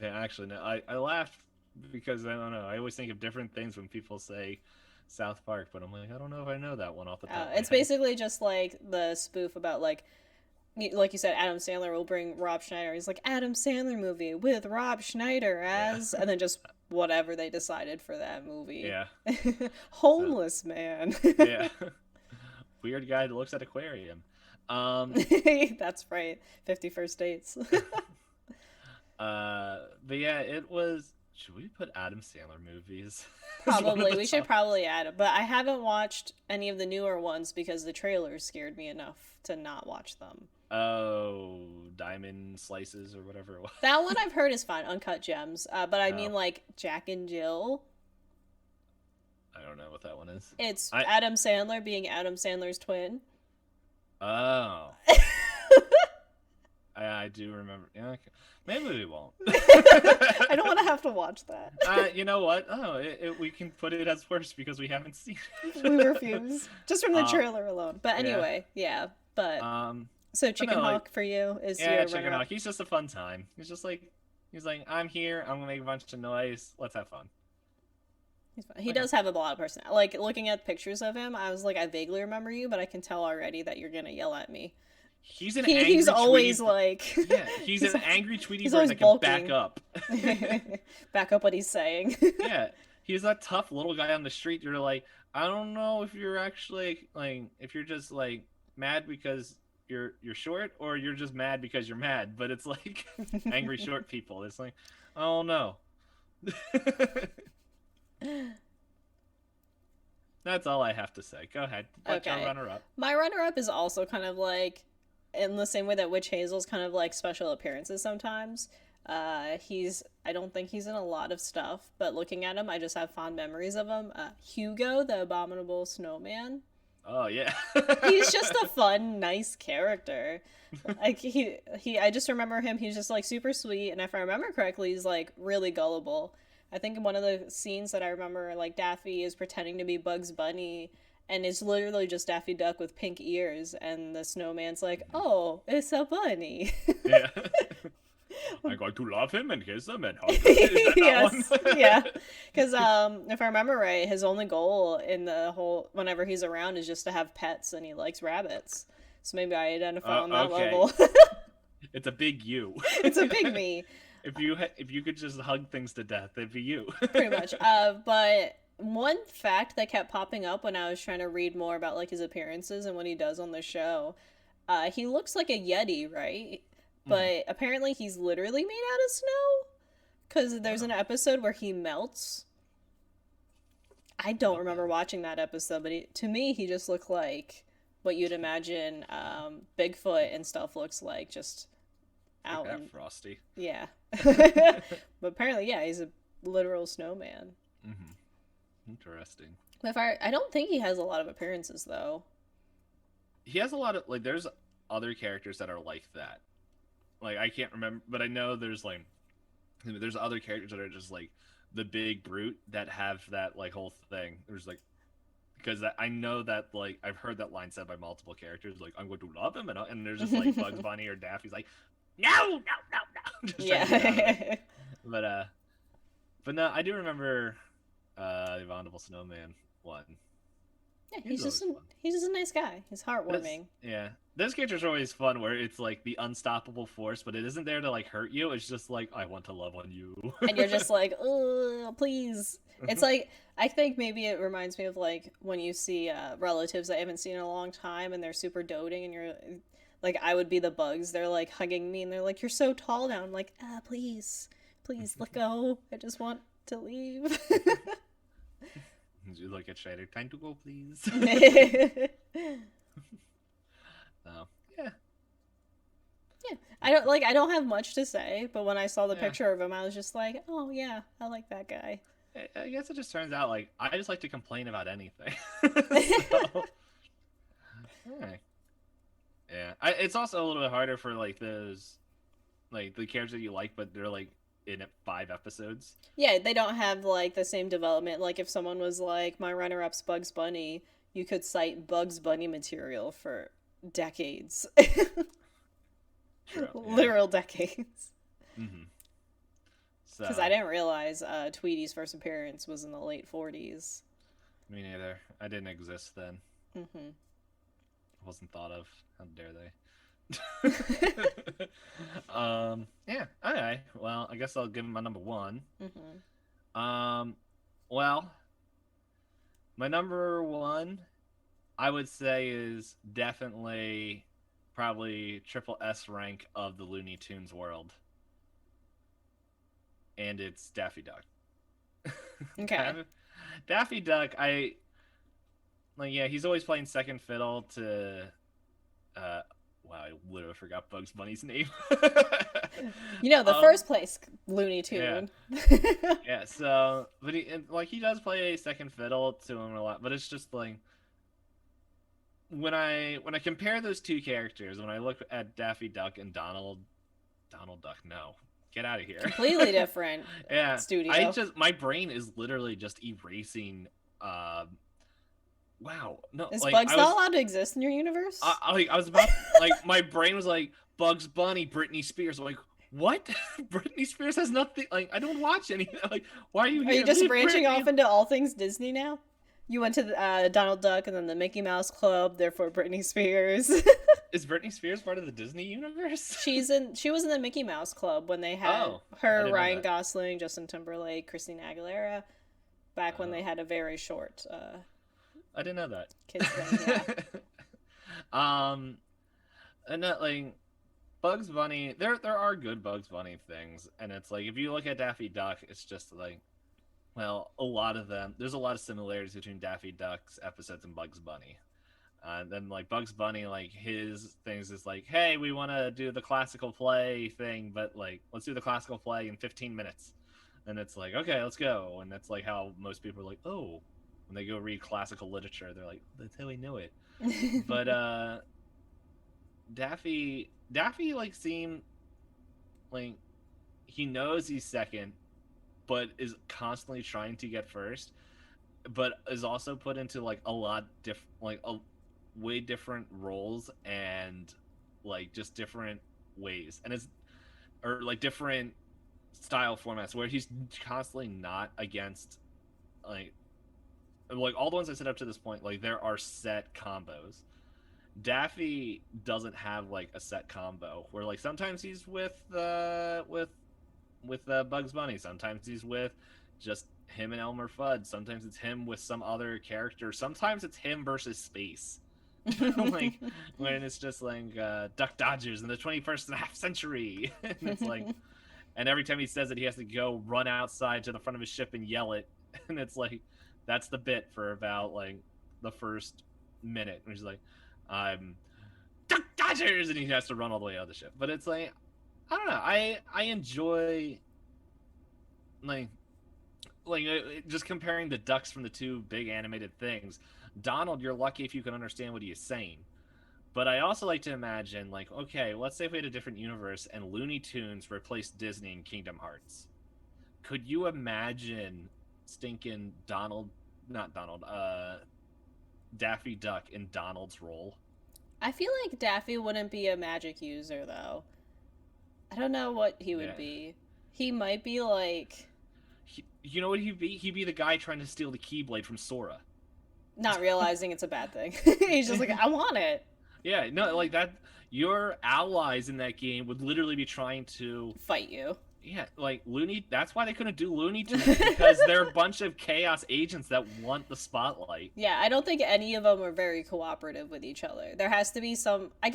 Yeah, actually, no, I laughed because I don't know. I always think of different things when people say South Park, but I'm like, I don't know if I know that one off the top. It's basically just like the spoof about like you said, Adam Sandler will bring Rob Schneider. He's like, Adam Sandler movie with Rob Schneider as, and then just whatever they decided for that movie. Yeah. Homeless man. Yeah. Weird guy that looks at aquarium. That's right. 50 First Dates. But yeah, it was. Should we put Adam Sandler movies? Probably. We should probably add it. But I haven't watched any of the newer ones because the trailers scared me enough to not watch them. Oh, Diamond Slices or whatever it was. That one I've heard is fine, Uncut Gems. But I mean, like, Jack and Jill. I don't know what that one is. It's Adam Sandler being Adam Sandler's twin. Oh. I do remember. Yeah, okay. Maybe we won't. I don't want to have to watch that. You know what? Oh, we can put it as worst because we haven't seen it. We refuse. Just from the trailer alone. But anyway, yeah. But so Chicken Hawk for you is your Chicken Hawk. He's just a fun time. He's like, I'm here. I'm gonna make a bunch of noise. Let's have fun. He's fun. He does have a lot of personality. Like looking at pictures of him, I was like, I vaguely remember you, but I can tell already that you're gonna yell at me. He's an angry he's always Tweety... like he's an angry Tweety bird that can back up. Back up what he's saying. Yeah. He's that tough little guy on the street. You're like, I don't know if you're actually like if you're just like mad because you're short or you're just mad because you're mad. But it's like angry short people. It's like, oh no. That's all I have to say. Go ahead. What's your runner-up? My runner-up is also kind of like in the same way that Witch Hazel's kind of like special appearances sometimes. I don't think he's in a lot of stuff, but looking at him, I just have fond memories of him. Hugo, the Abominable Snowman. Oh yeah. He's just a fun, nice character. Like I just remember him. He's just like super sweet, and if I remember correctly, he's like really gullible. I think in one of the scenes that I remember, like Daffy is pretending to be Bugs Bunny, and it's literally just Daffy Duck with pink ears, and the snowman's like, "Oh, it's a bunny." Yeah. I'm going to love him and kiss him and hug him. Yes, yeah. Because if I remember right, his only goal in the whole whenever he's around is just to have pets, and he likes rabbits. So maybe I identify on that level. It's a big you. It's a big me. If you could just hug things to death, it'd be you. Pretty much. But one fact that kept popping up when I was trying to read more about like his appearances and what he does on the show, he looks like a Yeti, right? But apparently he's literally made out of snow. Because there's an episode where he melts. I don't remember watching that episode, but to me he just looked like what you'd imagine Bigfoot and stuff looks like, just out and frosty. Yeah. But apparently, yeah, he's a literal snowman. Interesting. If I don't think he has a lot of appearances though. He has a lot of like. There's other characters that are like that. Like I can't remember, but I know there's other characters that are just like the big brute that have that like whole thing. There's like because I know that like I've heard that line said by multiple characters like I'm going to love him and there's just like Bugs Bunny or Daffy's like no just trying to get out of it. Yeah. But but no, I do remember the Abominable Snowman one. Yeah, He's always fun. he's just a nice guy. He's heartwarming. Yeah, those characters are always fun where it's like the unstoppable force, but it isn't there to like hurt you. It's just like I want to love on you, And you're just like, oh, please. It's like, I think maybe it reminds me of like when you see relatives I haven't seen in a long time and they're super doting and you're like, I would be the bugs. They're like hugging me and they're like, you're so tall now. I'm like, please, please let go. I just want to leave. You look at Shader. Time to go, please. Oh, yeah. Yeah, I don't have much to say, but when I saw the picture of him, I was just like, oh yeah, I like that guy. I guess it just turns out like I just like to complain about anything. So, okay. Yeah, it's also a little bit harder for like those, like the characters that you like, but they're like in 5 episodes. Yeah, they don't have like the same development. Like if someone was like my runner-up's Bugs Bunny, you could cite Bugs Bunny material for decades. True, Literal decades. Mm-hmm. So, Because I didn't realize Tweety's first appearance was in the late 40s. Me neither. I didn't exist then. Mm-hmm. Wasn't thought of. How dare they? Yeah. Okay. Well, I guess I'll give him my number 1. Mm-hmm. Well, my number 1, I would say, is definitely probably triple S rank of the Looney Tunes world, and it's Daffy Duck. Okay. Daffy Duck, I like. Yeah, he's always playing second fiddle to. Wow, I literally forgot Bugs Bunny's name. You know, the first place Looney Tune. Yeah. Yeah, so but he does play a second fiddle to him a lot, but it's just like when I compare those two characters, when I look at Daffy Duck and Donald Duck, no. Get out of here. Completely different studio. My brain is literally just erasing wow. No. Is like, Bugs not allowed to exist in your universe? I was about like my brain was like Bugs Bunny, Britney Spears. I'm like, what? Britney Spears has nothing. Like, I don't watch anything. Like, why are you here? Are you just branching off into all things Disney now? You went to Donald Duck and then the Mickey Mouse Club, therefore Britney Spears. Is Britney Spears part of the Disney universe? She was in the Mickey Mouse Club when they had her, Ryan Gosling, Justin Timberlake, Christina Aguilera, back when they had a very short I didn't know that. Kids thing, yeah. And that like Bugs Bunny, there are good Bugs Bunny things, and it's like if you look at Daffy Duck, it's just like, well, a lot of them. There's a lot of similarities between Daffy Duck's episodes and Bugs Bunny. And then like Bugs Bunny, like his things is like, hey, we want to do the classical play thing, but like let's do the classical play in 15 minutes. And it's like, okay, let's go. And that's like how most people are like, oh, when they go read classical literature, they're like, that's how I know it. But Daffy like seemed like he knows he's second, but is constantly trying to get first, but is also put into like a lot way different roles and like just different ways, and it's or like different style formats where he's constantly not against like all the ones I set up to this point, like there are set combos. Daffy doesn't have like a set combo where like sometimes he's with Bugs Bunny, sometimes he's with just him and Elmer Fudd, sometimes it's him with some other character, sometimes it's him versus space. Like when it's just like Duck Dodgers in the 21st and a half century. And it's like, and every time he says it, he has to go run outside to the front of his ship and yell it. And it's like, that's the bit for about like the first minute. And he's like, I'm Duck Dodgers, and he has to run all the way out of the ship. But it's like, I don't know. I enjoy like like just comparing the ducks from the two big animated things. Donald, you're lucky if you can understand what he is saying. But I also like to imagine, like, okay, let's say if we had a different universe and Looney Tunes replaced Disney and Kingdom Hearts. Could you imagine stinking Daffy Duck in Donald's role? I feel like Daffy wouldn't be a magic user though. I don't know what he would Yeah. be. He might be like You know what he'd be? He'd be the guy trying to steal the Keyblade from Sora. not realizing it's a bad thing. He's just like, I want it. Yeah, no, like that. Your allies in that game would literally be trying to, Fight you. yeah, like Looney. That's why they couldn't do Looney Tunes because they're a bunch of chaos agents that want the spotlight. Yeah, I don't think any of them are very cooperative with each other. There has to be some. I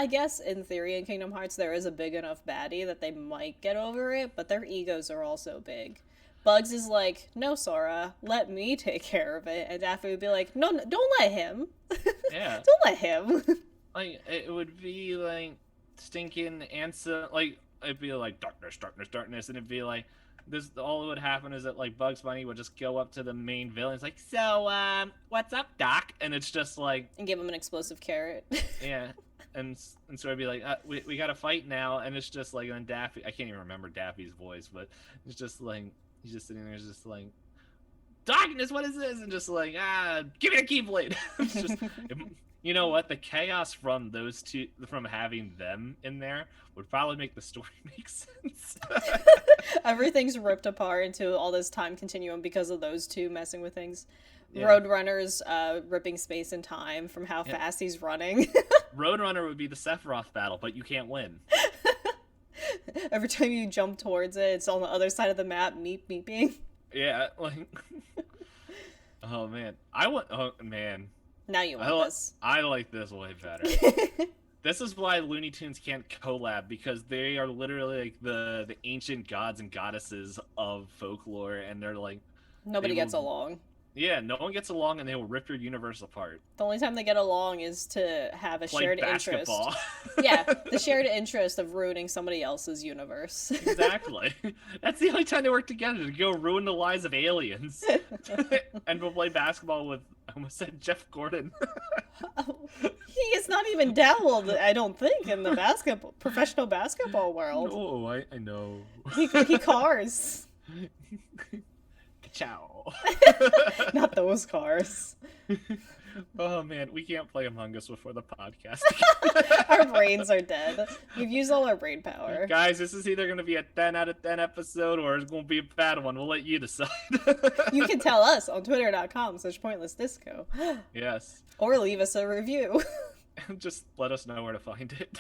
guess in theory in Kingdom Hearts there is a big enough baddie that they might get over it, but their egos are also big. Bugs is like, no, Sora, let me take care of it, and Daffy would be like, no, don't let him. Yeah, Don't let him. like it would be like stinking answer. Like it'd be like darkness, darkness, darkness, and it'd be like this. All that would happen is that like Bugs Bunny would just go up to the main villain. It's like, so what's up, Doc? And it's just like, And give him an explosive carrot. yeah. And so I'd be like, we got to fight now, and it's just like, and then Daffy, I can't even remember Daffy's voice, but it's just like he's just sitting there, just like, darkness, what is this? And just like, give me the Keyblade. It's just, you know what? The chaos from those two, from having them in there, would probably make the story make sense. Everything's ripped apart into all this time continuum because of those two messing with things. Yeah. Roadrunner's ripping space and time from how Yeah. fast he's running. Roadrunner would be the Sephiroth battle, but you can't win. Every time you jump towards it, it's on the other side of the map, meeping. Yeah, like, oh man, oh man, Now you want this. I like this way better. This is why Looney Tunes can't collab, because they are literally like the ancient gods and goddesses of folklore, and they're like, Nobody gets along. yeah, no one gets along, and they will rip your universe apart. The only time they get along is to have a Play shared basketball. interest. Yeah, the shared interest of ruining somebody else's universe. Exactly. That's the only time they work together, to go ruin the lives of aliens. And we'll play basketball with, I almost said Jeff Gordon. He is not even dabbled, I don't think, in the professional basketball world. Oh, I know. He cars. Ciao. Not those cars. Oh man, we can't play Among Us before the podcast. Our brains are dead. We've used all our brain power. Guys, this is either going to be a 10 out of 10 episode or it's going to be a bad one. We'll let you decide. You can tell us on twitter.com/pointlessdisco. Yes. Or leave us a review. Just let us know where to find it.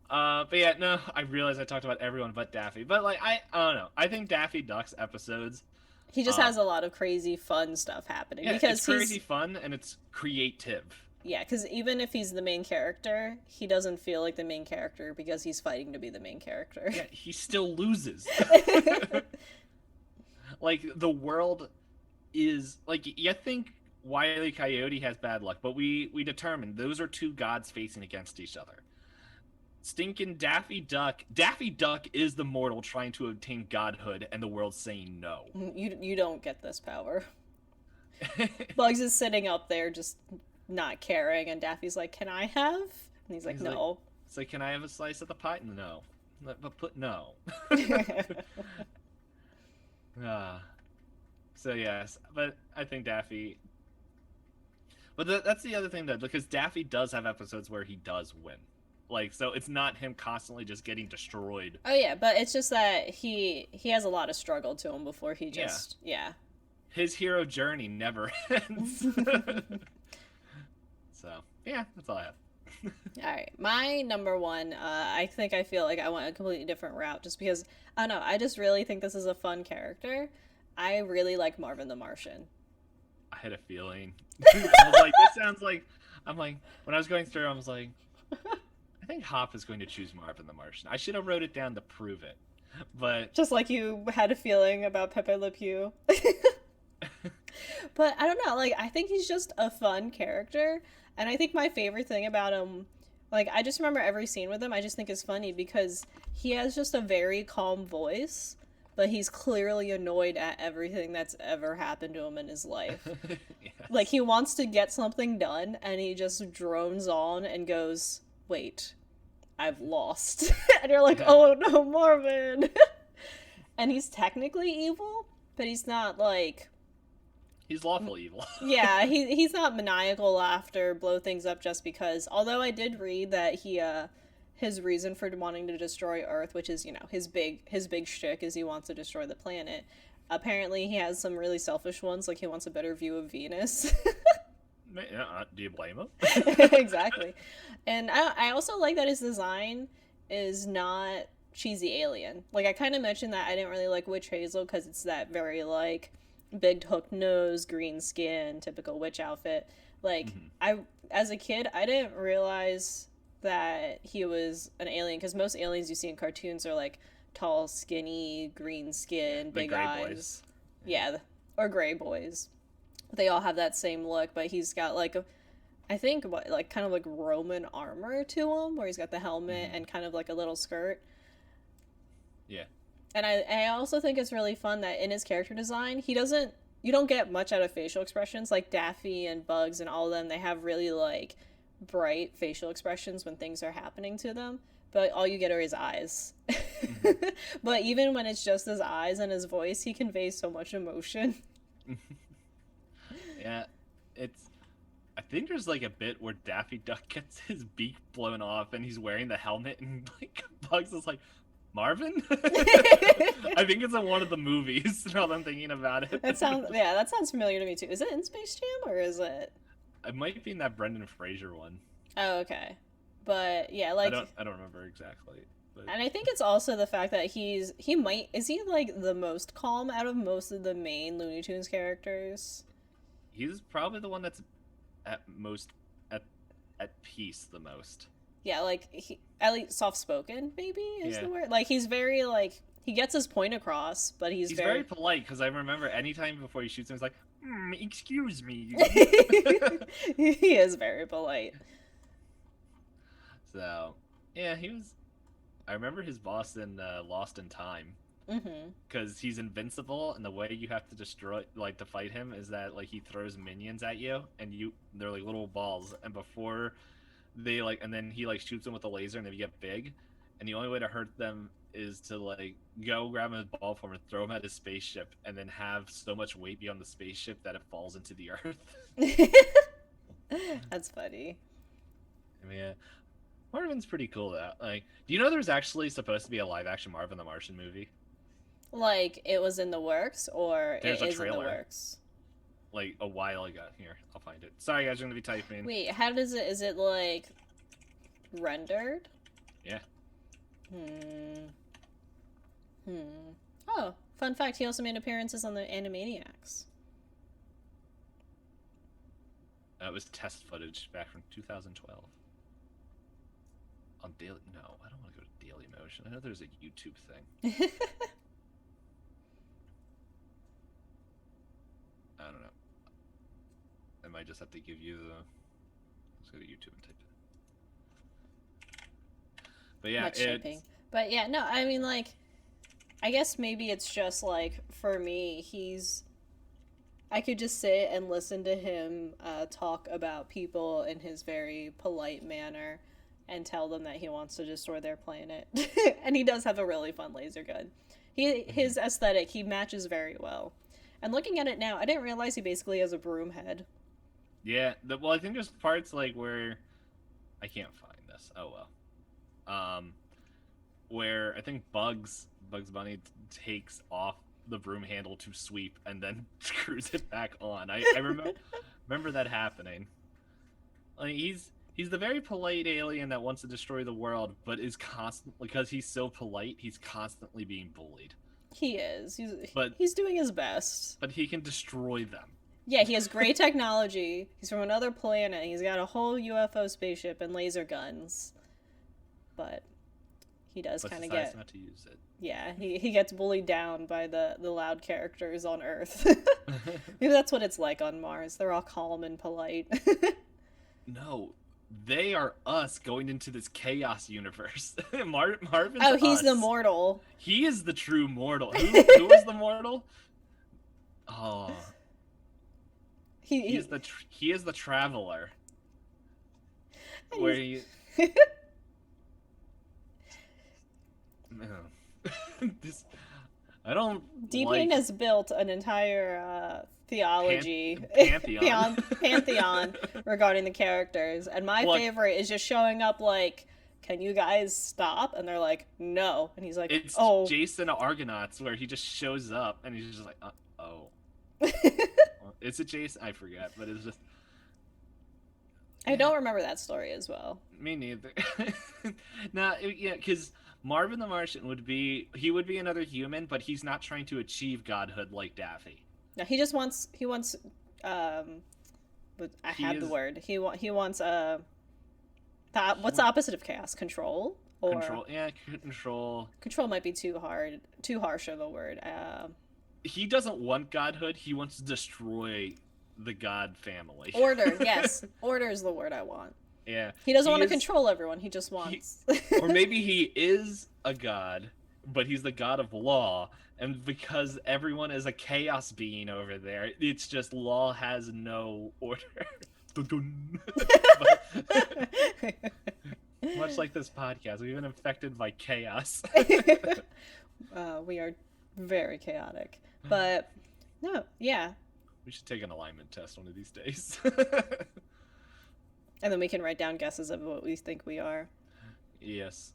But yeah, no, I realize I talked about everyone but Daffy. But like, I don't know. I think Daffy Duck's episodes, he just has a lot of crazy fun stuff happening. yeah, because it's crazy fun and it's creative. Yeah, because even if he's the main character, he doesn't feel like the main character because he's fighting to be the main character. Yeah, he still loses. Like, the world is, like, you think Wile E. Coyote has bad luck, but we determined those are two gods facing against each other. Stinking Daffy Duck is the mortal trying to obtain godhood, and the world's saying no. You don't get this power. Bugs is sitting up there just not caring, and Daffy's like, "Can I have?" And he's like, "No." It's like, "Can I have a slice of the pie?" No. But no. So yes, but I think Daffy. But that's the other thing, though, because Daffy does have episodes where he does win. Like, so it's not him constantly just getting destroyed. Oh yeah, but it's just that he has a lot of struggle to him before he just His hero journey never ends. So yeah, that's all I have. All right, my number one. I feel like I went a completely different route just because I don't know. I just really think this is a fun character. I really like Marvin the Martian. I had a feeling. I was like, this sounds like. I'm like, when I was going through, I was like, I think Hop is going to choose Marvin the Martian. I should have wrote it down to prove it, but Just like you had a feeling about Pepe Le Pew. But I don't know, like, I think he's just a fun character, and I think my favorite thing about him, like, I just remember every scene with him, I just think is funny because he has just a very calm voice, but he's clearly annoyed at everything that's ever happened to him in his life. Yes. Like, he wants to get something done, and he just drones on and goes, wait, I've lost. And you're like, oh no, Marvin. And he's technically evil, but he's not, like... He's lawful evil. Yeah, he's not maniacal laughter, blow things up just because. Although I did read that his reason for wanting to destroy Earth, which is, his big shtick is he wants to destroy the planet. Apparently he has some really selfish ones, like he wants a better view of Venus. Do you blame him? Exactly. And I also like that his design is not cheesy alien. Like, I kind of mentioned that I didn't really like Witch Hazel because it's that very, like, big hooked nose, green skin, typical witch outfit. Like, as a kid, I didn't realize that he was an alien, because most aliens you see in cartoons are, like, tall, skinny, green skin, big eyes. Boys. Yeah, or gray boys. They all have that same look, but he's got, like, I think, like, kind of like Roman armor to him, where he's got the helmet and kind of like a little skirt. Yeah. And I also think it's really fun that in his character design, you don't get much out of facial expressions. Like Daffy and Bugs and all of them, they have really, like, bright facial expressions when things are happening to them. But all you get are his eyes. But even when it's just his eyes and his voice, he conveys so much emotion. Yeah, I think there's, like, a bit where Daffy Duck gets his beak blown off and he's wearing the helmet and, like, Bugs is like, Marvin? I think it's in one of the movies, now that I'm thinking about it. That sounds familiar to me too. Is it in Space Jam, or is it? It might be in that Brendan Fraser one. Oh, okay. But yeah, like, I don't remember exactly. But... And I think it's also the fact that is he like the most calm out of most of the main Looney Tunes characters? He's probably the one that's at peace the most. Yeah, like, at least soft-spoken, maybe, is the word? Like, he's very, like, he gets his point across, but he's very polite, because I remember anytime before he shoots him, he's like, excuse me. He is very polite. So, yeah, I remember his boss in Lost in Time. Because he's invincible, and the way you have to to fight him is that, like, he throws minions at you, and they're like little balls, and before they, like, and then he, like, shoots them with a laser and they get big, and the only way to hurt them is to, like, go grab him a ball form and throw him at his spaceship, and then have so much weight beyond the spaceship that it falls into the earth. That's funny. I mean, Marvin's pretty cool though. Like, do you know there's actually supposed to be a live action Marvin the Martian movie? Like, it was in the works, or there's it a is in the trailer. Works? Like, a while ago. Here, I'll find it. Sorry, guys, I'm gonna be typing. Wait, how does it... Is it, like, rendered? Yeah. Oh, fun fact, he also made appearances on the Animaniacs. It was test footage back from 2012. On Daily... No, I don't want to go to Daily Motion. I know there's a YouTube thing. I don't know. I might just have to give you the... Let's go to YouTube and type it. But yeah, it's... But yeah, no, I mean, like, I guess maybe it's just, like, for me, I could just sit and listen to him talk about people in his very polite manner and tell them that he wants to destroy their planet. And he does have a really fun laser gun. His aesthetic, he matches very well. And looking at it now, I didn't realize he basically has a broom head. Yeah, well, I think there's parts, like, where... I can't find this. Oh, well. Where I think Bugs Bunny takes off the broom handle to sweep and then screws it back on. I remember that happening. Like, he's the very polite alien that wants to destroy the world, but is constantly, because he's so polite, he's constantly being bullied. He is. He's doing his best. But he can destroy them. Yeah, he has great technology. He's from another planet. He's got a whole UFO spaceship and laser guns. But he does kind of get... not to use it. Yeah, he gets bullied down by the loud characters on Earth. Maybe that's what it's like on Mars. They're all calm and polite. No, they are us going into this chaos universe. Marvin's Oh, he's us. the mortal. He is the true mortal. Who is the mortal? Oh, he is the traveler. Where he this I don't DPayne like has built an entire theology pantheon regarding the characters, and my favorite is just showing up like, can you guys stop? And they're like, no. And he's like, it's oh. Jason Argonauts, where he just shows up and he's just like, oh. Is it Jason? I forget, but it's just. I don't remember that story as well. Me neither. Yeah, because Marvin the Martian would be another human, but he's not trying to achieve godhood like Daffy. No, he just wants but I had the word. He wants what's the opposite of chaos? Control? Or control, yeah, control. Control might be too harsh of a word. He doesn't want godhood. He wants to destroy the god family. Order, yes. Order is the word I want. Yeah. He doesn't want to control everyone. He just wants. Or maybe he is a god, but he's the god of law. And because everyone is a chaos being over there, it's just law has no order. Much like this podcast, we've been infected by chaos. We are very chaotic. But, no, yeah. We should take an alignment test one of these days. And then we can write down guesses of what we think we are. Yes.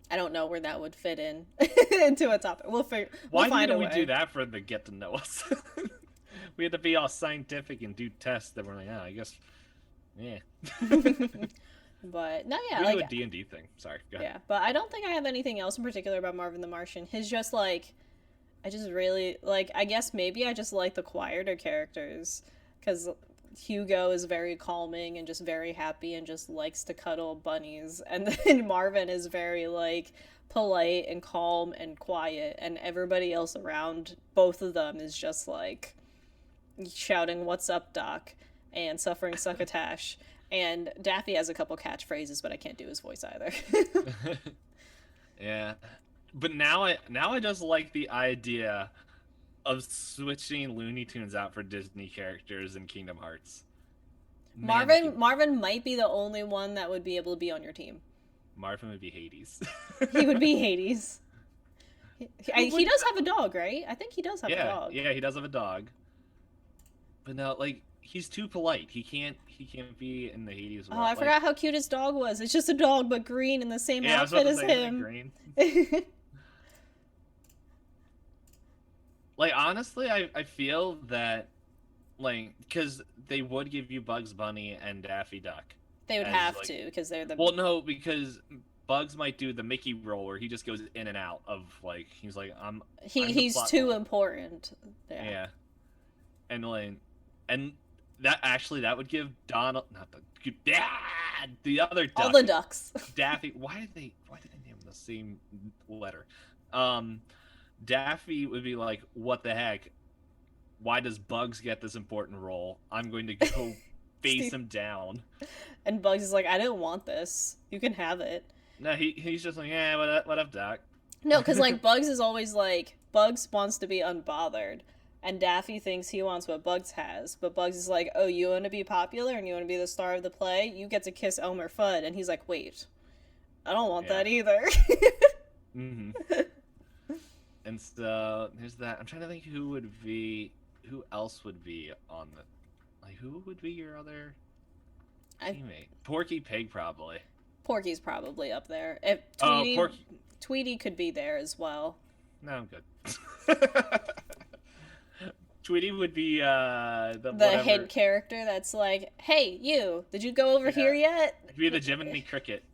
I don't know where that would fit in into a topic. We'll find a way. Why didn't we do that for the get to know us? We had to be all scientific and do tests that were like, I guess, yeah. But no, yeah, we do a D&D thing. Sorry, go ahead. Yeah, but I don't think I have anything else in particular about Marvin the Martian. His just like, I just really like. I guess maybe I just like the quieter characters because Hugo is very calming and just very happy and just likes to cuddle bunnies, and then Marvin is very like polite and calm and quiet, and everybody else around both of them is just like shouting "What's up, Doc?" and suffering succotash. And Daffy has a couple catchphrases, but I can't do his voice either. Yeah, but now I just like the idea of switching Looney Tunes out for Disney characters in Kingdom Hearts. Marvin might be the only one that would be able to be on your team. Marvin would be Hades. He would be Hades. He does have a dog, right? I think he does have a dog. Yeah, he does have a dog. But no, like, he's too polite. He can't be in the Hades world. Oh, I forgot how cute his dog was. It's just a dog, but green in the same outfit as him. Green. Like, honestly, I feel that, like, because they would give you Bugs Bunny and Daffy Duck. They would have to, because they're the... Well, no, because Bugs might do the Mickey roll where he just goes in and out of, like, he's like, he's too important. Yeah. And, like, and that would give Donald, not the other duck. All the ducks. Daffy, why did they name the same letter? Daffy would be like, what the heck? Why does Bugs get this important role? I'm going to go face him down. And Bugs is like, I didn't want this. You can have it. No, he's just like, yeah, what up, Doc? No, because, like, Bugs is always like, Bugs wants to be unbothered. And Daffy thinks he wants what Bugs has. But Bugs is like, oh, you want to be popular and you want to be the star of the play? You get to kiss Elmer Fudd. And he's like, wait, I don't want that either. Mm-hmm. And so there's that. I'm trying to think who else would be on the, like, who would be your other teammate? Porky Pig, probably. Porky's probably up there. If Tweety could be there as well. No, I'm good. Tweety would be the hint character that's like, hey, you, did you go over here yet? It'd be the Jiminy Cricket.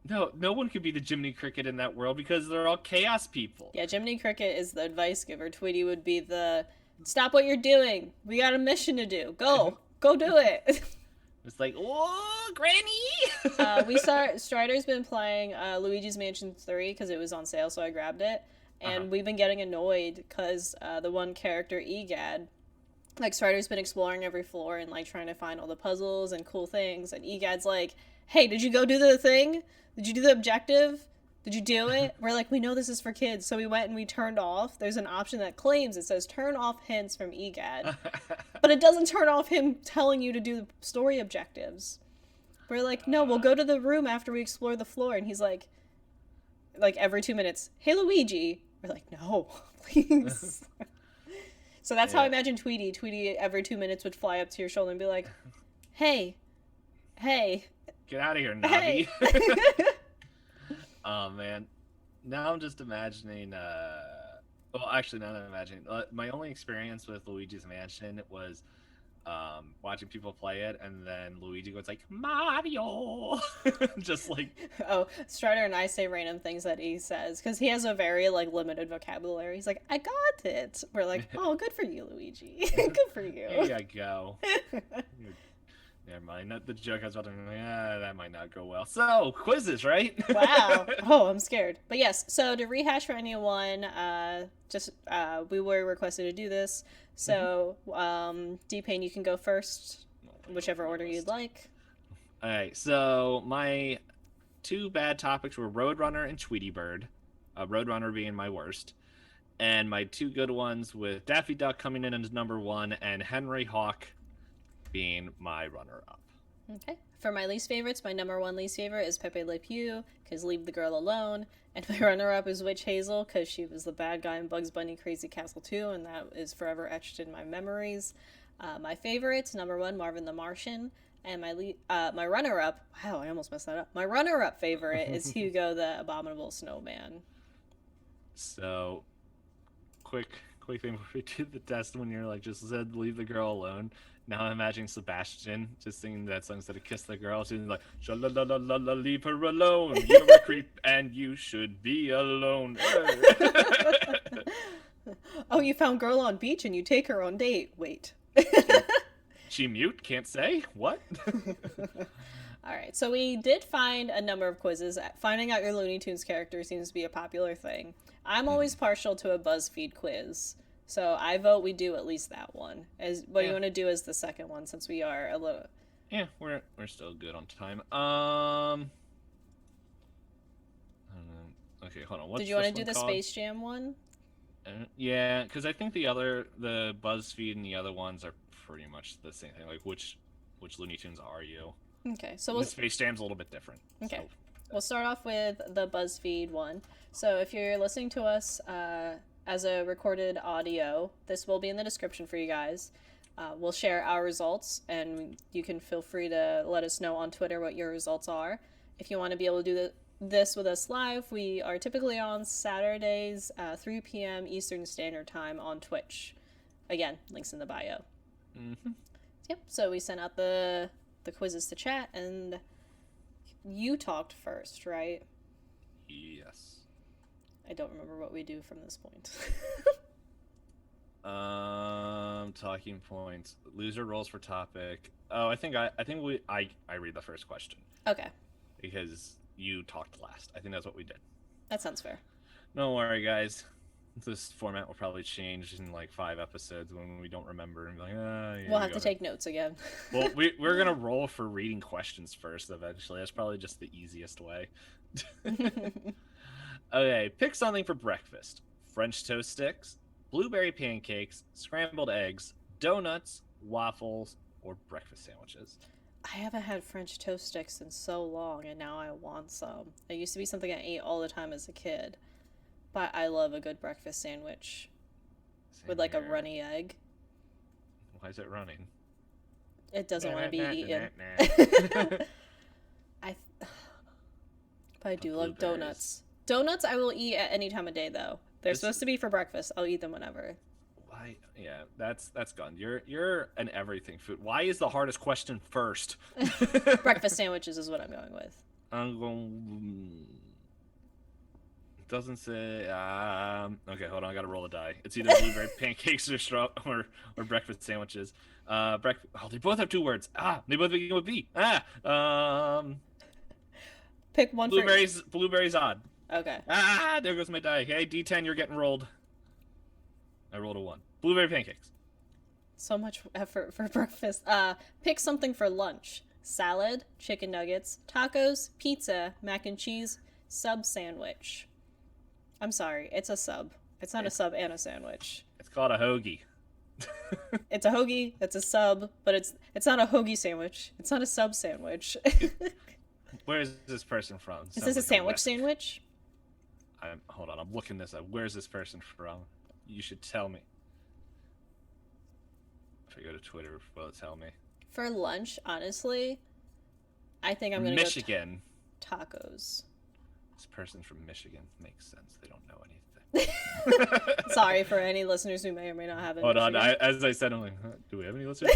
No one could be the Jiminy Cricket in that world because they're all chaos people. Yeah, Jiminy Cricket is the advice giver. Tweety would be the, stop what you're doing. We got a mission to do. Go do it. It's like, oh, Granny! Strider's been playing Luigi's Mansion 3 because it was on sale, so I grabbed it. And we've been getting annoyed because the one character, Egad, like Strider's been exploring every floor and like trying to find all the puzzles and cool things, and Egad's like, "Hey, did you go do the thing? Did you do the objective? Did you do it?" We're like, "We know this is for kids," so we went and we turned off. There's an option that claims it says turn off hints from Egad, but it doesn't turn off him telling you to do the story objectives. We're like, "No, we'll go to the room after we explore the floor," and he's like every 2 minutes, "Hey, Luigi." We're like, "No, please." So that's how I imagine Tweety. Tweety every 2 minutes would fly up to your shoulder and be like, "Hey, hey, get out of here, Navi." hey." Oh man, now I'm just imagining. Well, actually, now that I'm imagining, my only experience with Luigi's Mansion was watching people play it, and then Luigi goes like Mario, just like. Oh, Strider and I say random things that he says because he has a very like limited vocabulary. He's like, "I got it." We're like, "Oh, good for you, Luigi. Good for you." There you go. Never mind. The joke I was about to make, that might not go well. So, quizzes, right? Wow. Oh, I'm scared. But yes, so to rehash for anyone, we were requested to do this. So, DPayne, you can go first, whichever order you'd like. All right. So, my two bad topics were Roadrunner and Tweety Bird. Roadrunner being my worst. And my two good ones with Daffy Duck coming in as number one and Henry Hawk being my runner-up. Okay. For my least favorites, my number one least favorite is Pepe Le Pew, because leave the girl alone. And my runner-up is Witch Hazel, because she was the bad guy in Bugs Bunny Crazy Castle 2, and that is forever etched in my memories. My favorites, number one, Marvin the Martian. And my runner-up, wow, I almost messed that up. My runner-up favorite is Hugo the Abominable Snowman. So, quick thing before we do the test, when you're like, just said leave the girl alone. Now I'm imagining Sebastian just singing that song instead of Kiss the Girl. She's like, sha-la-la-la-la, leave her alone. You're a creep and you should be alone. Oh, you found girl on beach and you take her on date. Wait. She mute? Can't say? What? All right, so we did find a number of quizzes. Finding out your Looney Tunes character seems to be a popular thing. I'm always partial to a BuzzFeed quiz. So I vote we do at least that one. What do you want to do as the second one, since we are a little... Yeah, we're still good on time. I don't know. Okay, hold on. What's Did you want to do the called? Space Jam one? Yeah, because I think the BuzzFeed and the other ones are pretty much the same thing. Like, which Looney Tunes are you? Okay, so we'll... Space Jam's a little bit different. Okay. So. We'll start off with the BuzzFeed one. So if you're listening to us... as a recorded audio, this will be in the description for you guys. We'll share our results, and you can feel free to let us know on Twitter what your results are. If you want to be able to do this with us live, we are typically on Saturdays, 3 p.m. Eastern Standard Time on Twitch. Again, links in the bio. Mm-hmm. Yep, so we sent out the quizzes to chat, and you talked first, right? Yes. I don't remember what we do from this point. Talking points. Loser rolls for topic. Oh, I think I read the first question. Okay. Because you talked last. I think that's what we did. That sounds fair. Don't worry, guys. This format will probably change in like 5 episodes when we don't remember and be like, yeah, we'll have to take notes again. Well, we're gonna roll for reading questions first eventually. That's probably just the easiest way. Okay, pick something for breakfast. French toast sticks, blueberry pancakes, scrambled eggs, donuts, waffles, or breakfast sandwiches. I haven't had French toast sticks in so long, and now I want some. It used to be something I ate all the time as a kid. But I love a good breakfast sandwich. Same with like here. a runny egg. Why is it running? It doesn't want to be eaten. But I do love donuts. Donuts I will eat at any time of day, though. They're supposed to be for breakfast. I'll eat them whenever. Why? Yeah, that's gone. You're an everything food. Why is the hardest question first? Breakfast sandwiches is what I'm going with. I'm going. It doesn't say. Okay, hold on. I gotta roll a die. It's either blueberry pancakes or breakfast sandwiches. Oh, they both have 2 words. They both begin with B. Pick one. Blueberries odd. Okay. There goes my die. Okay, D10, you're getting rolled. I rolled a 1. Blueberry pancakes. So much effort for breakfast. Pick something for lunch. Salad, chicken nuggets, tacos, pizza, mac and cheese, sub sandwich. I'm sorry, it's a sub. It's not a sub and a sandwich. It's called a hoagie. It's a hoagie, it's a sub, but it's not a hoagie sandwich. It's not a sub sandwich. Where is this person from? Is this a sandwich sandwich? Hold on, I'm looking this up. Where's this person from? You should tell me. If I go to Twitter, will it tell me? For lunch, honestly, I think I'm gonna Michigan. Go tacos. This person's from Michigan. Makes sense. They don't know anything. Sorry for any listeners who may or may not have it. Hold on. As I said, I'm like, do we have any listeners?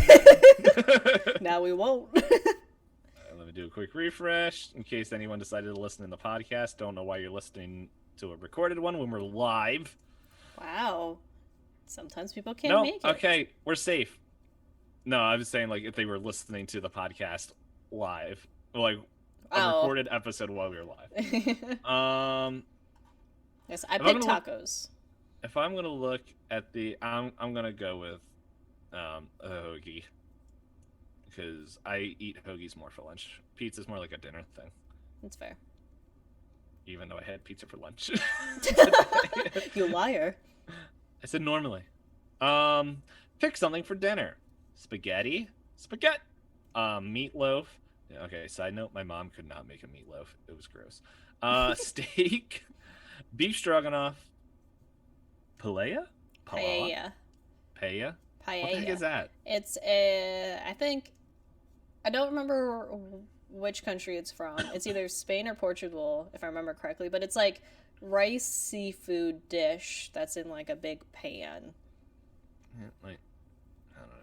Now we won't. Let me do a quick refresh in case anyone decided to listen in the podcast. Don't know why you're listening to a recorded one when we're live. Wow. Sometimes people can't make it. Okay, we're safe. No, I was saying like if they were listening to the podcast live, like a recorded episode while we were live. Yes, I picked tacos. If I'm gonna look at the, I'm gonna go with a hoagie because I eat hoagies more for lunch. Pizza's more like a dinner thing. That's fair. Even though I had pizza for lunch. You liar. I said normally. Pick something for dinner. Spaghetti. Meatloaf. Okay, side note, my mom could not make a meatloaf. It was gross. Steak. Beef stroganoff. Paella? Paella. Paella? Paella. What the heck is that? It's I don't remember which country it's from. It's either Spain or Portugal, if I remember correctly, but it's like rice seafood dish that's in like a big pan. Like, I don't know.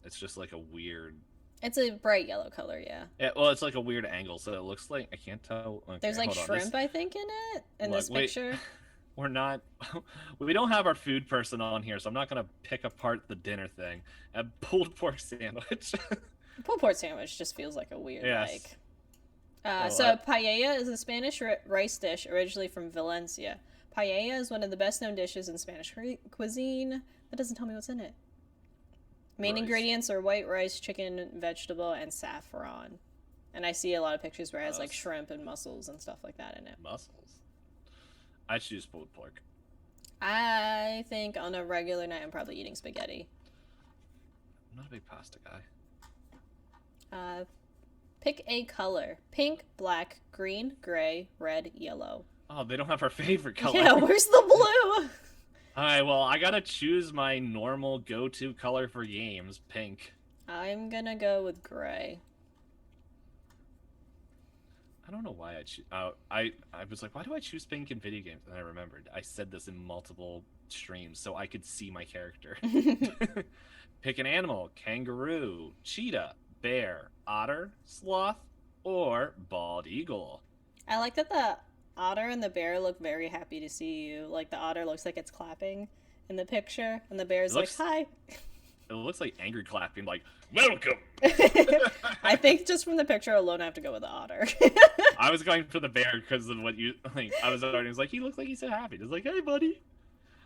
It's just like a weird... It's a bright yellow color, yeah. Yeah, well, it's like a weird angle, so it looks like... I can't tell. Okay, there's like shrimp, I think, in it, in this picture. We're not... We don't have our food person on here, so I'm not going to pick apart the dinner thing. A pulled pork sandwich. Pulled pork sandwich just feels like a weird, yes. Paella is a Spanish rice dish originally from Valencia. Paella is one of the best-known dishes in Spanish cuisine. That doesn't tell me what's in it. Main ingredients are white rice, chicken, vegetable, and saffron. And I see a lot of pictures where it has like shrimp and mussels and stuff like that in it. Mussels? I choose pulled pork. I think on a regular night I'm probably eating spaghetti. I'm not a big pasta guy. Pick a color. Pink, black, green, gray, red, yellow. Oh, they don't have our favorite color. Yeah, where's the blue? Alright, well, I gotta choose my normal go-to color for games, pink. I'm gonna go with gray. I don't know why I choose... I was like, why do I choose pink in video games? And I remembered. I said this in multiple streams, so I could see my character. Pick an animal. Kangaroo, cheetah, bear, otter, sloth, or bald eagle. I like that the otter and the bear look very happy to see you. Like, the otter looks like it's clapping in the picture, and the bear's like, hi. It looks like angry clapping, like, welcome! I think just from the picture alone, I have to go with the otter. I was going for the bear because of what you, like, I was like, he looks like he's so happy. It's like, hey, buddy.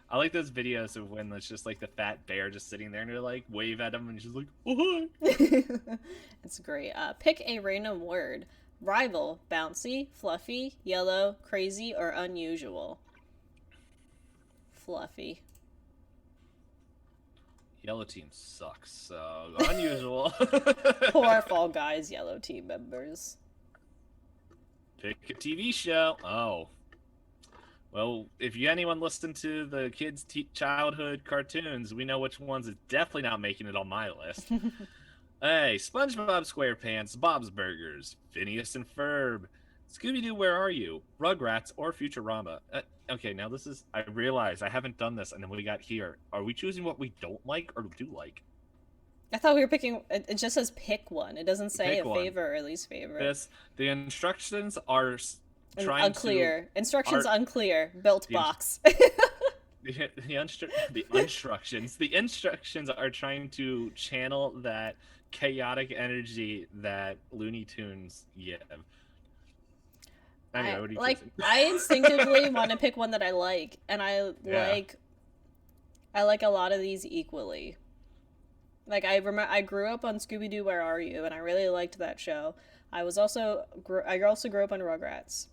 I like those videos of when it's just like the fat bear just sitting there and they're like, wave at him and he's just like, oh, hi. It's great. Pick a random word. Rival, bouncy, fluffy, yellow, crazy, or unusual. Fluffy. Yellow team sucks, so unusual. Poor Fall Guys yellow team members. Pick a TV show. Oh. Well, if anyone listened to the kids' childhood cartoons, we know which ones is definitely not making it on my list. Hey, SpongeBob SquarePants, Bob's Burgers, Phineas and Ferb, Scooby-Doo, Where Are You, Rugrats, or Futurama. Okay, now this is... I realize I haven't done this, and then we got here. Are we choosing what we don't like or do like? I thought we were picking... It just says pick one. It doesn't say a favorite or least favorite. The instructions are unclear. Instructions unclear. Built box. The instructions are trying to channel that chaotic energy that Looney Tunes give. Anyway, I instinctively want to pick one that I like, and I like a lot of these equally. Like I remember, I grew up on Scooby Doo, Where Are You, and I really liked that show. I also grew up on Rugrats,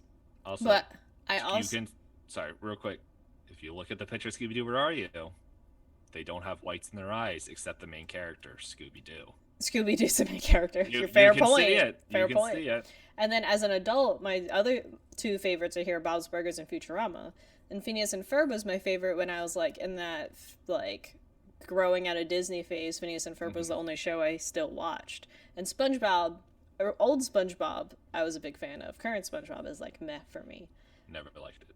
Also, but I you also can, sorry, real quick. If you look at the picture of Scooby Doo, where are you? They don't have whites in their eyes except the main character, Scooby Doo. Scooby Doo's the main character. You Fair can point. see it. Fair You can point. see it. And then as an adult, my other two favorites are here: Bob's Burgers and Futurama. And Phineas and Ferb was my favorite when I was like in that like growing out of Disney phase. Phineas and Ferb was the only show I still watched. And SpongeBob, or old SpongeBob, I was a big fan of. Current SpongeBob is like meh for me. Never liked it.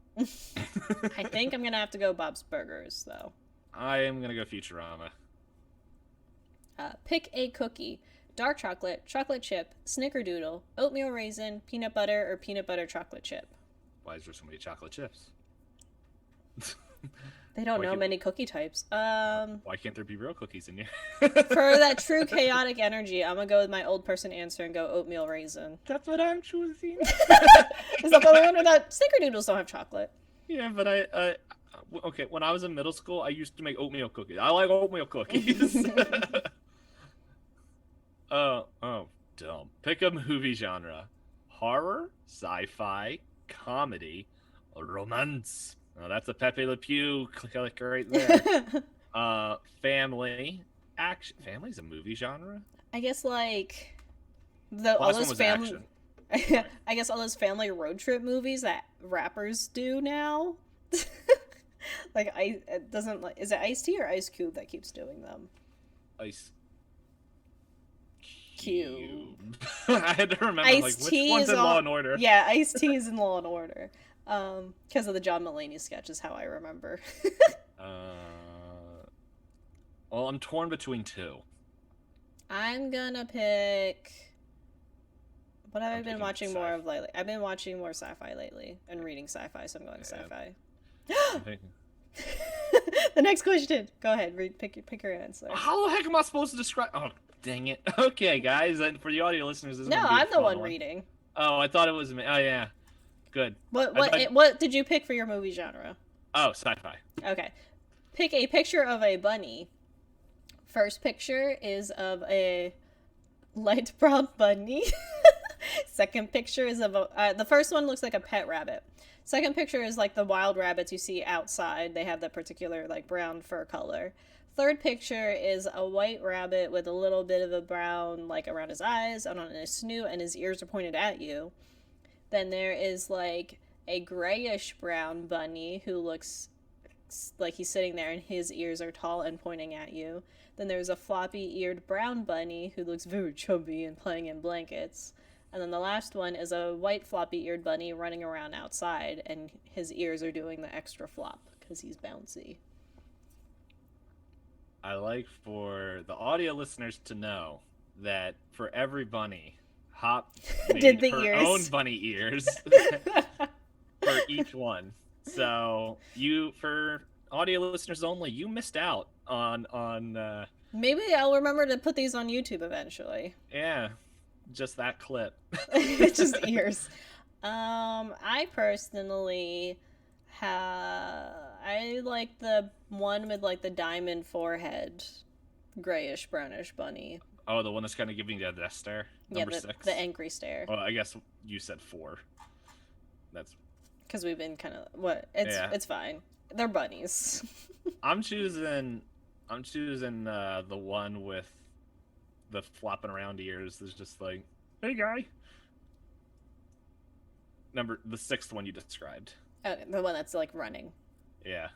I think I'm gonna have to go Bob's Burgers though. I am gonna go Futurama. Pick a cookie: dark chocolate, chocolate chip, snickerdoodle, oatmeal raisin, peanut butter, or peanut butter chocolate chip. Why is there so many chocolate chips? They don't know many cookie types. Why can't there be real cookies in here? For that true chaotic energy, I'm gonna go with my old person answer and go oatmeal raisin. That's what I'm choosing. Is that the only one that snickerdoodles don't have chocolate? Yeah, but okay, when I was in middle school, I used to make oatmeal cookies. I like oatmeal cookies. Oh, dumb. Pick a movie genre: horror, sci-fi, comedy, romance. Oh, that's a Pepe Le Pew click right there. Family, action. Family's a movie genre. I guess like Last one was action. I guess all those family road trip movies that rappers do now. Like is it Ice-T or Ice Cube that keeps doing them? Ice Cube. I had to remember Ice-T which one's in Law and Order. Yeah, Ice-T is in Law and Order. Because of the John Mulaney sketch is how I remember. Well, I'm torn between two. I'm gonna pick. What have I been watching more of lately? I've been watching more sci-fi lately and reading sci-fi, so I'm going sci-fi. The next question. Go ahead, pick your answer. How the heck am I supposed to describe? Oh, dang it. Okay, guys, and for the audio listeners, this is no, I'm the one reading. Oh, I thought it was me. Oh, yeah. Good. What did you pick for your movie genre? Oh, sci-fi. Okay. Pick a picture of a bunny. First picture is of a light brown bunny. Second picture is of the first one looks like a pet rabbit. Second picture is like the wild rabbits you see outside. They have that particular like brown fur color. Third picture is a white rabbit with a little bit of a brown like around his eyes and on his snoot, and his ears are pointed at you. Then there is like a grayish brown bunny who looks like he's sitting there and his ears are tall and pointing at you. Then there's a floppy-eared brown bunny who looks very chubby and playing in blankets. And then the last one is a white floppy-eared bunny running around outside, and his ears are doing the extra flop because he's bouncy. I like for the audio listeners to know that for every bunny, Hop made her own bunny ears for each one. So for audio listeners only, you missed out on. Maybe I'll remember to put these on YouTube eventually. Yeah, just that clip. Just ears. I personally I like the one with like the diamond forehead, grayish brownish bunny. Oh, the one that's kind of giving you that death stare. Number 6. The angry stare. Well, I guess you said 4. That's because we've been kind of It's fine. They're bunnies. I'm choosing the one with the flopping around ears. There's just like, hey guy. The 6th one you described. Oh, the one that's like running. Yeah.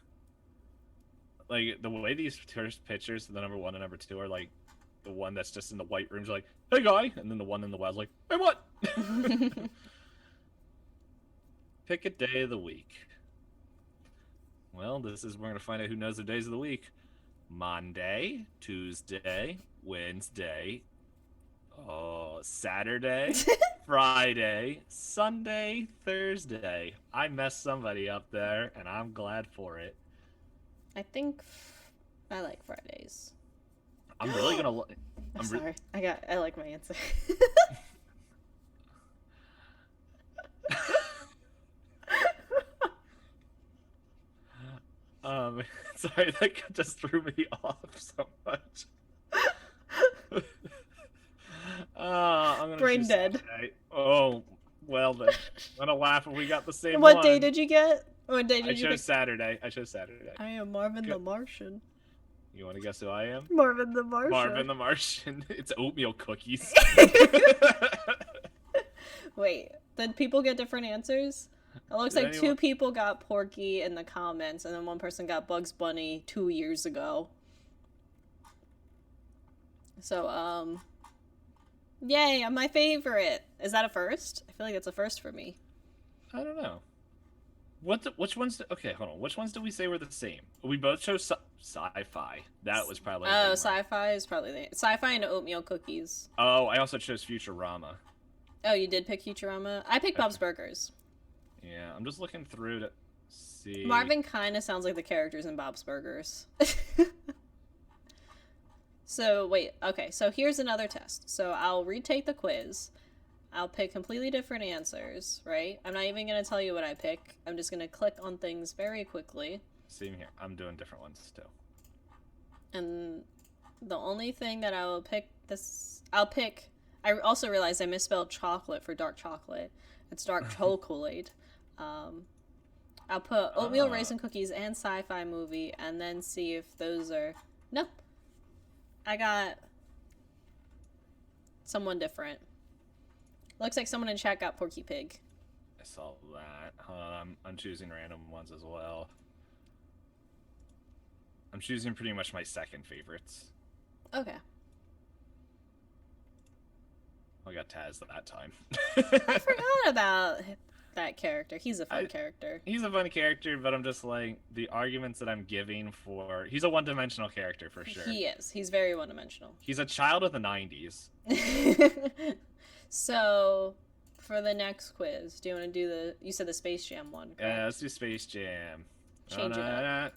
Like the way these first pictures, the number 1 and number 2 are like the one that's just in the white room's like, hey guy, and then the one in the wild's like, hey what? Pick a day of the week. Well, we're gonna find out who knows the days of the week. Monday, Tuesday, Wednesday, Saturday, Friday, Sunday, Thursday. I messed somebody up there, and I'm glad for it. I think I like Fridays. I'm really gonna. I'm sorry. I like my answer. Sorry, that just threw me off so much. I'm gonna Brain choose dead. Saturday. Oh, well then. I'm gonna laugh if we got the same What one. day did you get? What day I did you chose pick? Saturday. I chose Saturday. I am Marvin the Good. Martian. You want to guess who I am? Marvin the Martian. Marvin the Martian. It's oatmeal cookies. Wait, did people get different answers? It looks Did like anyone- 2 people got Porky in the comments, and then 1 person got Bugs Bunny 2 years ago. So, yay, I'm my favorite. Is that a first? I feel like that's a first for me. I don't know. Which ones? Okay, hold on. Which ones did we say were the same? We both chose sci-fi. That was probably. Oh, sci-fi is probably the sci-fi and oatmeal cookies. Oh, I also chose Futurama. Oh, you did pick Futurama? I picked Bob's Burgers. Yeah, I'm just looking through to see. Marvin kind of sounds like the characters in Bob's Burgers. So, wait, okay, so here's another test. So I'll retake the quiz. I'll pick completely different answers, right? I'm not even going to tell you what I pick. I'm just going to click on things very quickly. Same here. I'm doing different ones too. And the only thing that I will pick I also realized I misspelled chocolate for dark chocolate. It's dark chocolate. I'll put oatmeal raisin cookies and sci-fi movie and then see if those are... Nope. I got someone different. Looks like someone in chat got Porky Pig. I saw that. I'm choosing random ones as well. I'm choosing pretty much my second favorites. Okay. I got Taz that time. I forgot about that character. He's a fun character. He's a fun character, but I'm just like, the arguments that I'm giving for... He's a one-dimensional character for sure. He is. He's very one-dimensional. He's a child of the 90s. So, for the next quiz, do you want to do the... You said the Space Jam one, correct? Yeah, let's do Space Jam. Change it up.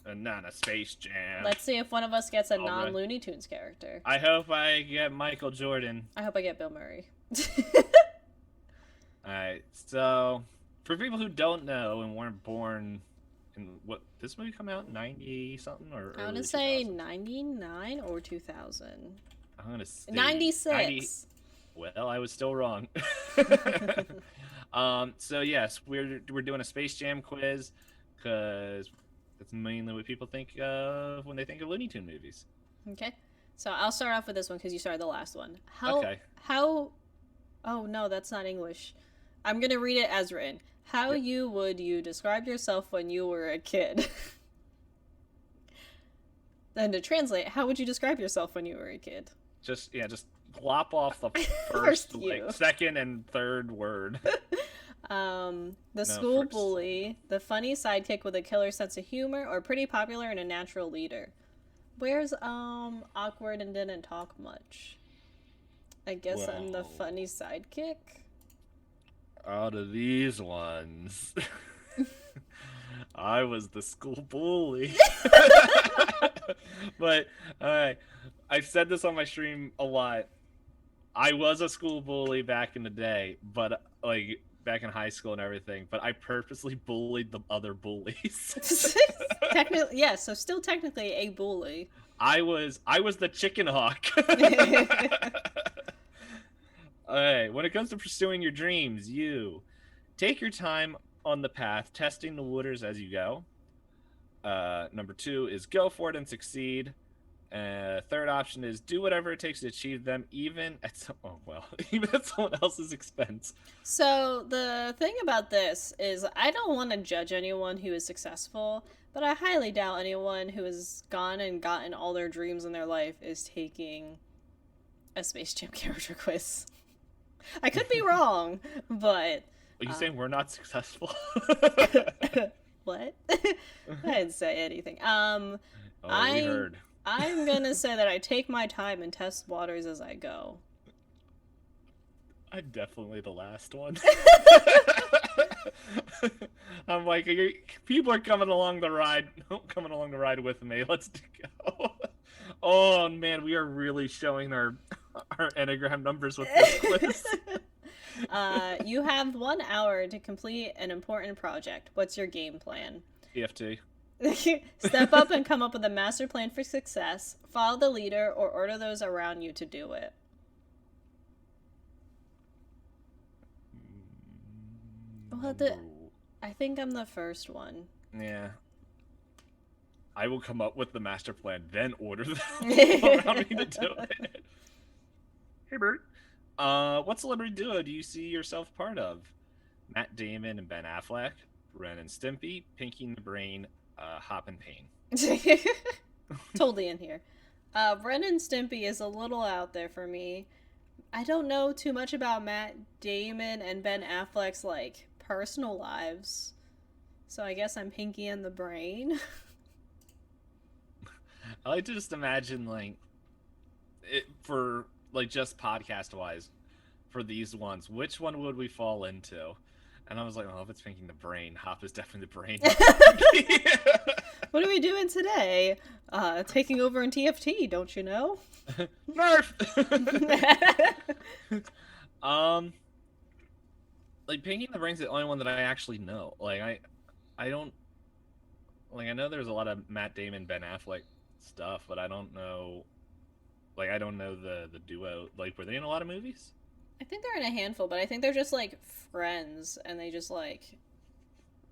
Space Jam. Let's see if one of us gets a non-Looney Tunes character. I hope I get Michael Jordan. I hope I get Bill Murray. Alright, so... For people who don't know and weren't born in what this movie come out 90-something or I want to say 99 or 2000. I'm gonna say 96. Well, I was still wrong. So yes, we're doing a Space Jam quiz because that's mainly what people think of when they think of Looney Tune movies. Okay, so I'll start off with this one because you started the last one. Okay. How? Oh no, that's not English. I'm gonna read it as written. How would you describe yourself when you were a kid? Then to translate, how would you describe yourself when you were a kid? Just glop off the first like second and third word. The school bully, the funny sidekick with a killer sense of humor, or pretty popular and a natural leader. Where's awkward and didn't talk much? I guess I'm the funny sidekick. Out of these ones, I was the school bully. But I've said this on my stream a lot. I was a school bully back in the day, but like back in high school and everything. But I purposely bullied the other bullies. Technically, yeah. So still technically a bully. I was the chicken hawk. Alright, when it comes to pursuing your dreams, you take your time on the path, testing the waters as you go. Number 2 is go for it and succeed. Third option is do whatever it takes to achieve them, even at someone else's expense. So the thing about this is I don't want to judge anyone who is successful, but I highly doubt anyone who has gone and gotten all their dreams in their life is taking a Space Jam character quiz. I could be wrong, but... Are you saying we're not successful? What? I didn't say anything. We heard. I'm gonna say that I take my time and test waters as I go. I'm definitely the last one. I'm like, people are coming along the ride with me. Let's go. Oh man, we are really showing our Enneagram numbers with this quiz. You have 1 hour to complete an important project. What's your game plan? EFT. Step up and come up with a master plan for success. Follow the leader or order those around you to do it. Well, I think I'm the first one. Yeah. I will come up with the master plan, then order them around me to do it. Hey, Bert. What celebrity duo do you see yourself part of? Matt Damon and Ben Affleck, Ren and Stimpy, Pinky and the Brain, Hop and Payne. Totally in here. Ren and Stimpy is a little out there for me. I don't know too much about Matt Damon and Ben Affleck's, like, personal lives. So I guess I'm Pinky and the Brain. I like to just imagine, like, it for, like, just podcast-wise, for these ones, which one would we fall into? And I was like, oh, if it's Pinky and the Brain, Hop is definitely the Brain. What are we doing today? Taking over in TFT, don't you know? Nerf! Like, Pinky and the Brain's the only one that I actually know. Like, I don't... Like, I know there's a lot of Matt Damon, Ben Affleck stuff, but I don't know... Like, I don't know the duo. Like, were they in a lot of movies? I think they're in a handful, but I think they're just, like, friends, and they just, like...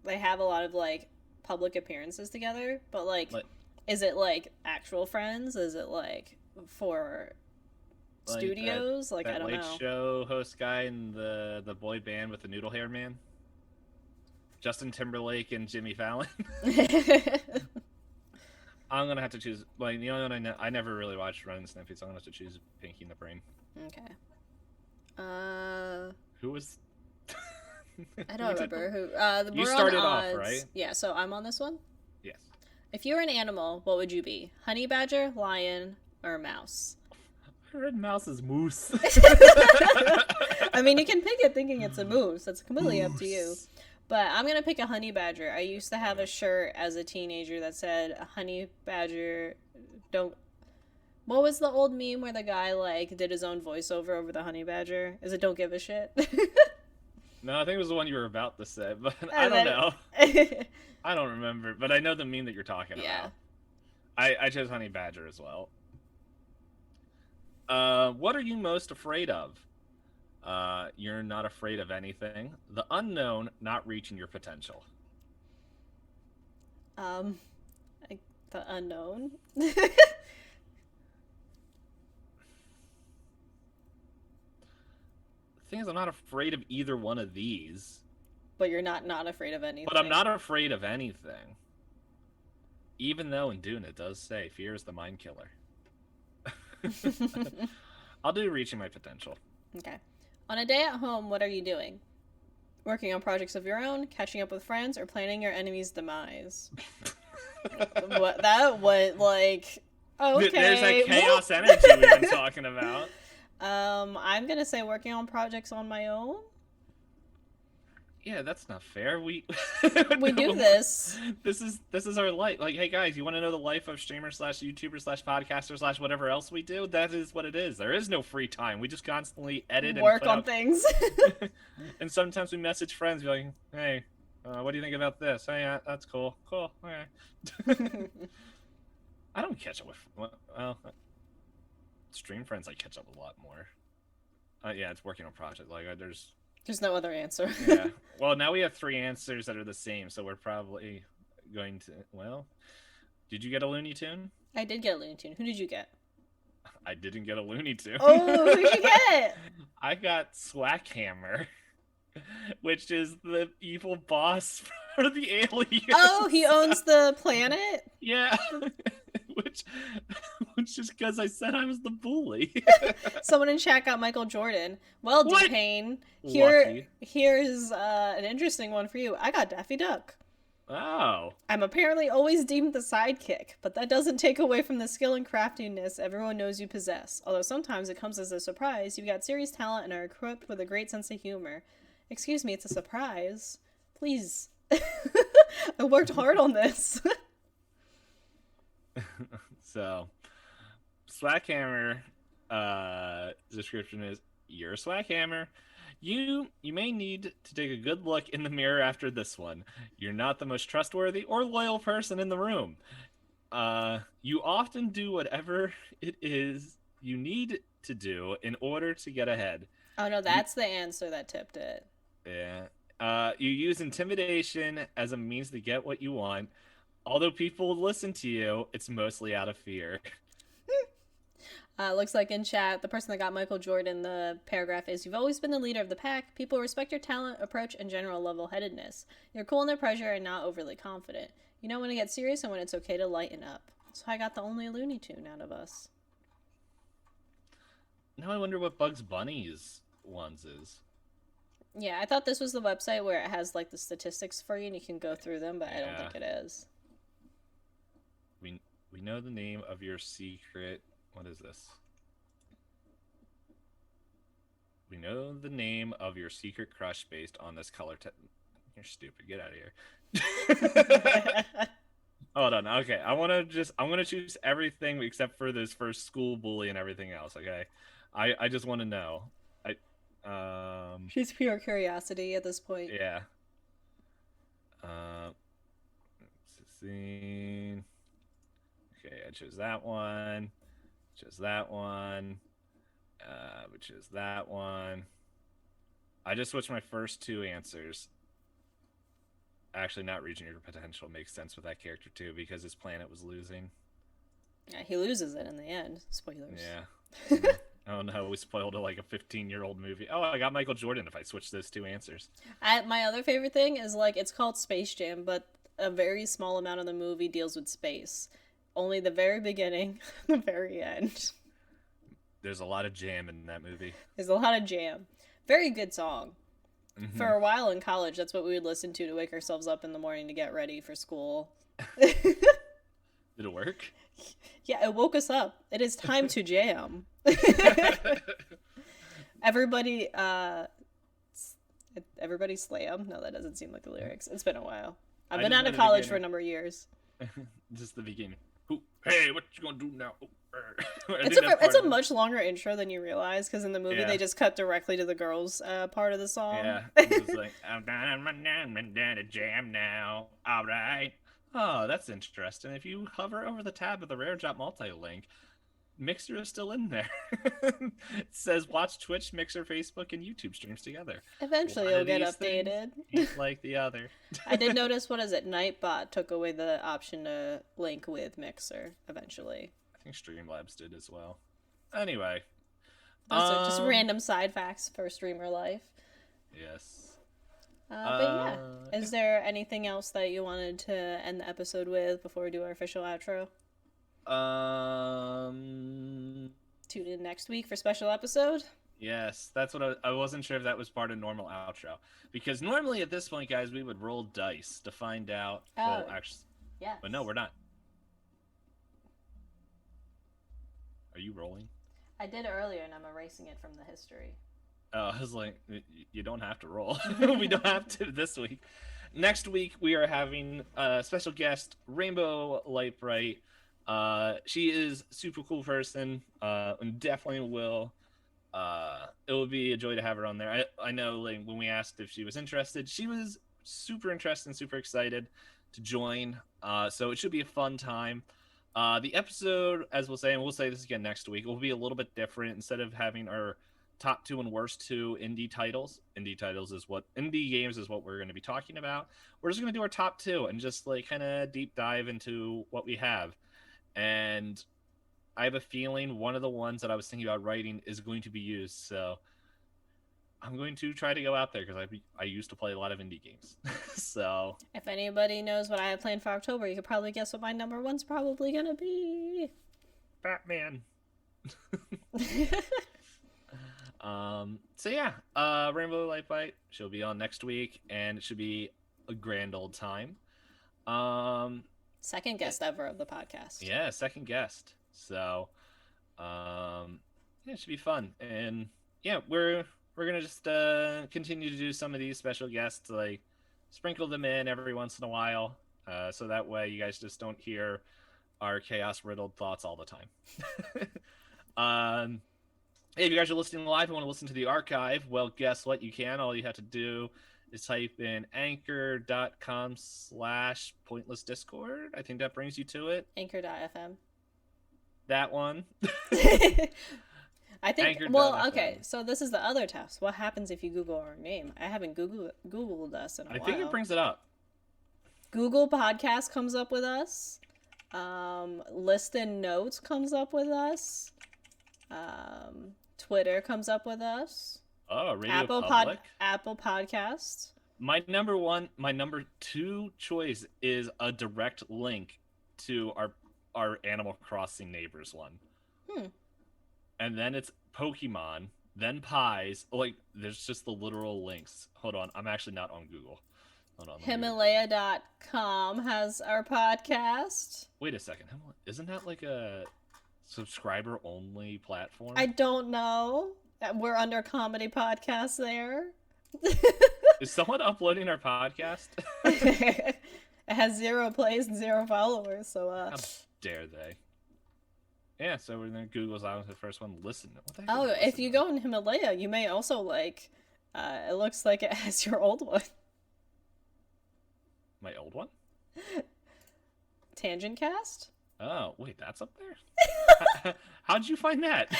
They have a lot of, like, public appearances together, but, like is it, like, actual friends? Is it, like, for studios? That I don't know. Late Show host guy and the boy band with the noodle hair man? Justin Timberlake and Jimmy Fallon? I'm gonna have to choose. Like, the only one I never really watched Ren and Stimpy, so I'm gonna have to choose Pinky and the Brain. Okay. Who was? I don't remember who. You started off, right? Yeah. So I'm on this one. Yes. If you were an animal, what would you be? Honey badger, lion, or mouse? I read mouse is moose. I mean, you can pick it thinking it's a moose. That's completely up to you. But I'm going to pick a honey badger. I used to have a shirt as a teenager that said, a honey badger don't... What was the old meme where the guy, like, did his own voiceover over the honey badger? Is it don't give a shit? No, I think it was the one you were about to say, but I don't know. I don't remember, but I know the meme that you're talking about. I chose honey badger as well. What are you most afraid of? You're not afraid of anything. The unknown, not reaching your potential. The unknown. The thing is, I'm not afraid of either one of these. But you're not afraid of anything. But I'm not afraid of anything. Even though in Dune it does say, fear is the mind killer. I'll do reaching my potential. Okay. On a day at home, what are you doing? Working on projects of your own, catching up with friends, or planning your enemy's demise? What that what like okay. There's that chaos energy we've been talking about. I'm gonna say working on projects on my own. Yeah, that's not fair. We do this. This is our life. Like, hey guys, you want to know the life of streamer / YouTuber / podcaster / whatever else we do? That is what it is. There is no free time. We just constantly edit and work on things. And sometimes we message friends, be like, hey, what do you think about this? Hey, that's cool. Cool. Okay. I don't catch up with stream friends. I catch up a lot more. Yeah, it's working on projects. Like, there's no other answer. Yeah. Well, now we have 3 answers that are the same, so we're probably going to... Well, did you get a Looney Tune? I did get a Looney Tune. Who did you get? I didn't get a Looney Tune. Oh, who'd you get? I got Swackhammer, which is the evil boss for the aliens. Oh, he owns the planet? Yeah. Which is because I said I was the bully. Someone in chat got Michael Jordan. Well, DPayne, here's an interesting one for you. I got Daffy Duck. Oh. I'm apparently always deemed the sidekick, but that doesn't take away from the skill and craftiness everyone knows you possess. Although sometimes it comes as a surprise. You've got serious talent and are equipped with a great sense of humor. Excuse me, it's a surprise. Please. I worked hard on this. So, Slackhammer description is You're a swag hammer. You may need to take a good look in the mirror after this one. You're not the most trustworthy or loyal person in the room. You often do whatever it is you need to do in order to get ahead. Oh no, You that's the answer that tipped it. Yeah. You use intimidation as a means to get what you want. Although people listen to you, it's mostly out of fear. Looks like in chat, the person that got Michael Jordan, the paragraph is: You've always been the leader of the pack. People respect your talent, approach, and general level headedness. You're cool under pressure and not overly confident. You know when to get serious and when it's okay to lighten up. So I got the only Looney Tune out of us. Now I wonder what Bugs Bunny's ones is. Yeah, I thought this was the website where it has like the statistics for you and you can go through them, but I don't Yeah. think it is. We know the name of your secret. What is this? We know the name of your secret crush based on this color. You're stupid. Get out of here. Hold on. Okay, I'm gonna choose everything except for this first school bully and everything else. Okay, I just want to know. I She's pure curiosity at this point. yeah. Uh, let's see. Okay, I chose that one. Chose that one. We chose that one. I just switched my first two answers. Actually, not reaching your potential makes sense with that character too because his planet was losing. Yeah, he loses it in the end. Spoilers. Yeah. Oh no, we spoiled like a 15-year-old movie. Oh, I got Michael Jordan if I switch those two answers. My other favorite thing is like it's called Space Jam, but a very small amount of the movie deals with space. Only the very beginning, the very end. There's a lot of jam in that movie. There's a lot of jam. Very good song. Mm-hmm. For a while in college, that's what we would listen to wake ourselves up in the morning to get ready for school. Did it work? Yeah, it woke us up. It is time to jam. Everybody, everybody slam. No, that doesn't seem like the lyrics. It's been a while. I've been out of college for a number of years. Just the beginning. Hey, what you gonna do now? It's a much longer intro than you realize because in the movie they just cut directly to the girls' part of the song. Yeah, it was like I'm down to jam now. All right. Oh, that's interesting. If you hover over the tab of the Rare Drop multi-link, Mixer is still in there. It says watch Twitch, Mixer, Facebook, and YouTube streams together. Eventually it'll get updated. Like the other. I did notice, what is it, Nightbot took away the option to link with Mixer eventually. I think Streamlabs did as well. Anyway. Those are just random side facts for streamer life. Yes. But yeah, is there anything else that you wanted to end the episode with before we do our official outro? Tune in next week for special episode. Yes, that's what I wasn't sure if that was part of normal outro, because normally at this point, guys, we would roll dice to find out. Oh, well, actually, yeah. But no, we're not. Are you rolling? I did earlier, and I'm erasing it from the history. I was like, you don't have to roll. We don't have to this week. Next week, we are having a special guest, Rainbow Lightbright. She is a super cool person, and definitely will. It will be a joy to have her on there. I know, like, when we asked if she was interested, she was super interested and super excited to join. So it should be a fun time. The episode, as we'll say, and we'll say this again next week, will be a little bit different. Instead of having our top 2 and worst 2 indie games is what we're going to be talking about. We're just going to do our top 2 and just like kind of deep dive into what we have. And I have a feeling one of the ones that I was thinking about writing is going to be used. So I'm going to try to go out there because I used to play a lot of indie games. So if anybody knows what I have planned for October, you could probably guess what my number one's probably going to be. Batman. So yeah, Rainbow Lightbite, she'll be on next week, and it should be a grand old time. Second guest ever of the podcast. Yeah, second guest. So, yeah, it should be fun. And yeah, we're gonna just continue to do some of these special guests, like sprinkle them in every once in a while, so that way you guys just don't hear our chaos riddled thoughts all the time. Hey, if you guys are listening live and want to listen to the archive, well, guess what? You can. All you have to do is type in anchor.com/pointlessdiscord. I think that brings you to it. Anchor.fm. That one. I think, well, okay, Anchor.fm. so this is the other test. What happens if you Google our name? I haven't Googled us in a I while. think it brings it up. Google Podcast comes up with us. Listen Notes comes up with us. Twitter comes up with us. Oh, Radio Public. Apple Podcasts. My number two choice is a direct link to our Animal Crossing neighbors one. And then it's Pokemon, then Pies. Like, there's just the literal links. Hold on, I'm actually not on Google. Hold on. Himalaya.com has our podcast. Wait a second. Isn't that like a subscriber only platform? I don't know. We're under comedy podcast there. Is someone uploading our podcast? It has 0 plays and 0 followers, so How dare they? Yeah, so we're gonna Google's out the first one. Listen. What the heck? oh, if you go in Himalaya, you may also like. It looks like it has your old one. My old one? Tangent Cast. Oh, wait, that's up there? How'd you find that?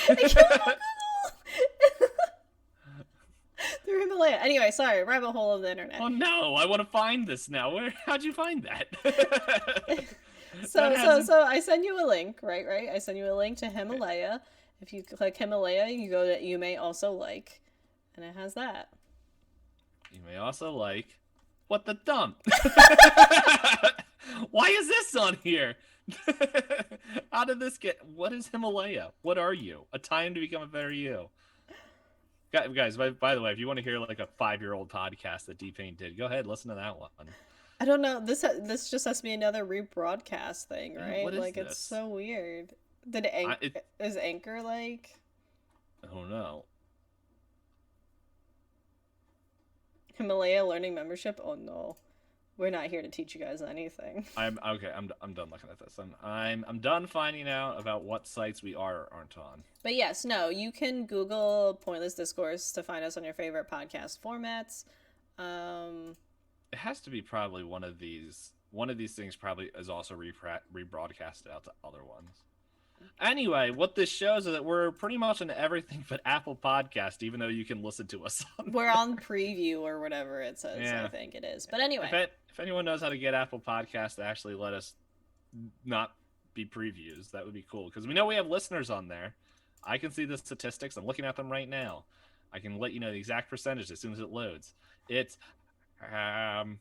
Through Himalaya. Anyway, sorry, rabbit hole of the internet. Oh no, I want to find this now. How'd you find that? So I send you a link, right? I send you a link to Himalaya. If you click Himalaya, you go to You May Also Like, and it has that. You may also like What the Dump. Why is this on here? How did this get? What is Himalaya? What are you? A time to become a better you. Guys, by the way, if you want to hear like a 5-year-old podcast that DPayne did, go ahead, listen to that one. I don't know. This just has to be another rebroadcast thing, right? What is like this? It's so weird. Is Anchor like? I don't know. Himalaya Learning Membership? Oh no, we're not here to teach you guys anything. I'm okay. I'm done looking at this. I'm done finding out about what sites we are or aren't on. But yes, no, you can Google Pointless Discourse to find us on your favorite podcast formats. It has to be probably one of these. One of these things probably is also rebroadcasted out to other ones. Anyway, what this shows is that we're pretty much on everything but Apple Podcast, even though you can listen to us on We're on preview or whatever it says, yeah. I think it is. But anyway. If anyone knows how to get Apple Podcast to actually let us not be previews, that would be cool. Because we know we have listeners on there. I can see the statistics. I'm looking at them right now. I can let you know the exact percentage as soon as it loads. It's 6%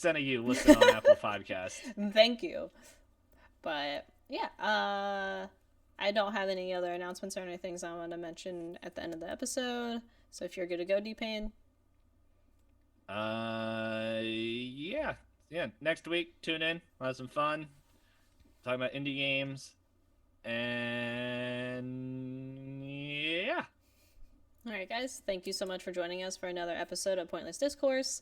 of you listen on Apple Podcast. Thank you. But yeah, I don't have any other announcements or anything I want to mention at the end of the episode. So if you're good to go, DPayne. Yeah. Next week, tune in. We'll have some fun. Talking about indie games. And yeah. All right, guys. Thank you so much for joining us for another episode of Pointless Discourse.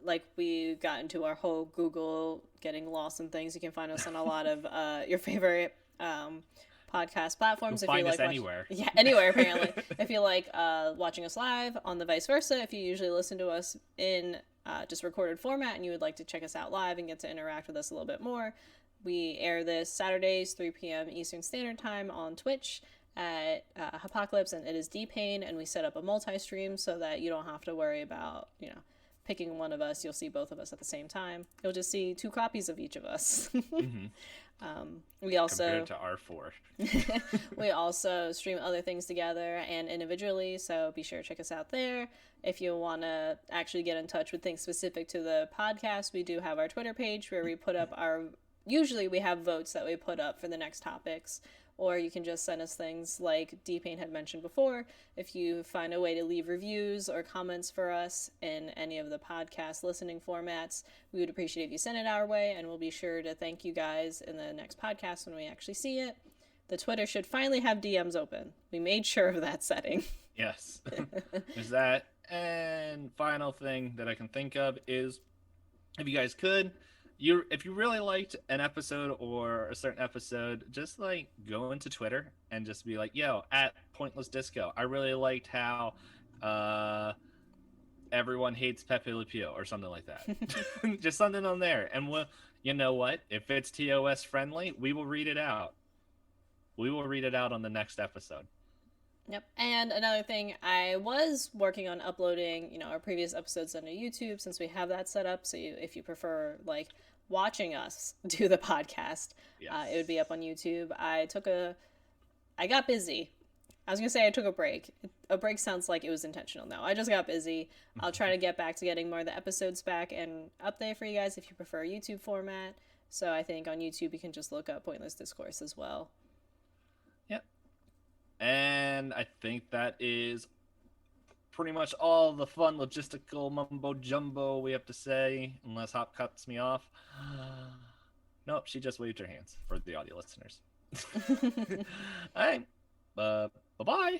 Like we got into our whole Google getting lost and things. You can find us on a lot of your favorite podcast platforms. You'll find us anywhere. Yeah, anywhere apparently. If you like watching us live, on the vice versa. If you usually listen to us in just recorded format and you would like to check us out live and get to interact with us a little bit more, we air this Saturdays 3 p.m. Eastern Standard Time on Twitch at Hoppocalypse and Itisdpayne, and we set up a multi-stream so that you don't have to worry about picking one of us. You'll see both of us at the same time. You'll just see 2 copies of each of us. Mm-hmm. We also compared to our 4. we also stream other things together and individually, so be sure to check us out there. If you want to actually get in touch with things specific to the podcast, we do have our Twitter page where we put up usually we have votes that we put up for the next topics. Or you can just send us things like DPayne had mentioned before. If you find a way to leave reviews or comments for us in any of the podcast listening formats, we would appreciate if you send it our way, and we'll be sure to thank you guys in the next podcast when we actually see it. The Twitter should finally have DMs open. We made sure of that setting. Yes. There's that. And final thing that I can think of is, if you guys could, if you really liked an episode or a certain episode, just like go into Twitter and just be like, yo, at Pointless Disco, I really liked how everyone hates Pepe Le Pew or something like that. Just something on there. And you know what? If it's TOS friendly, we will read it out. We will read it out on the next episode. Yep. And another thing, I was working on uploading, our previous episodes onto YouTube since we have that set up. So if you prefer like watching us do the podcast, Yes. it would be up on YouTube. I got busy. I was gonna say I took a break. A break sounds like it was intentional. No, I just got busy. I'll try to get back to getting more of the episodes back and up there for you guys if you prefer YouTube format. So I think on YouTube you can just look up Pointless Discourse as well. Yep. And I think that is pretty much all the fun logistical mumbo jumbo we have to say, unless Hop cuts me off. Nope, she just waved her hands for the audio listeners. All right. Bye-bye.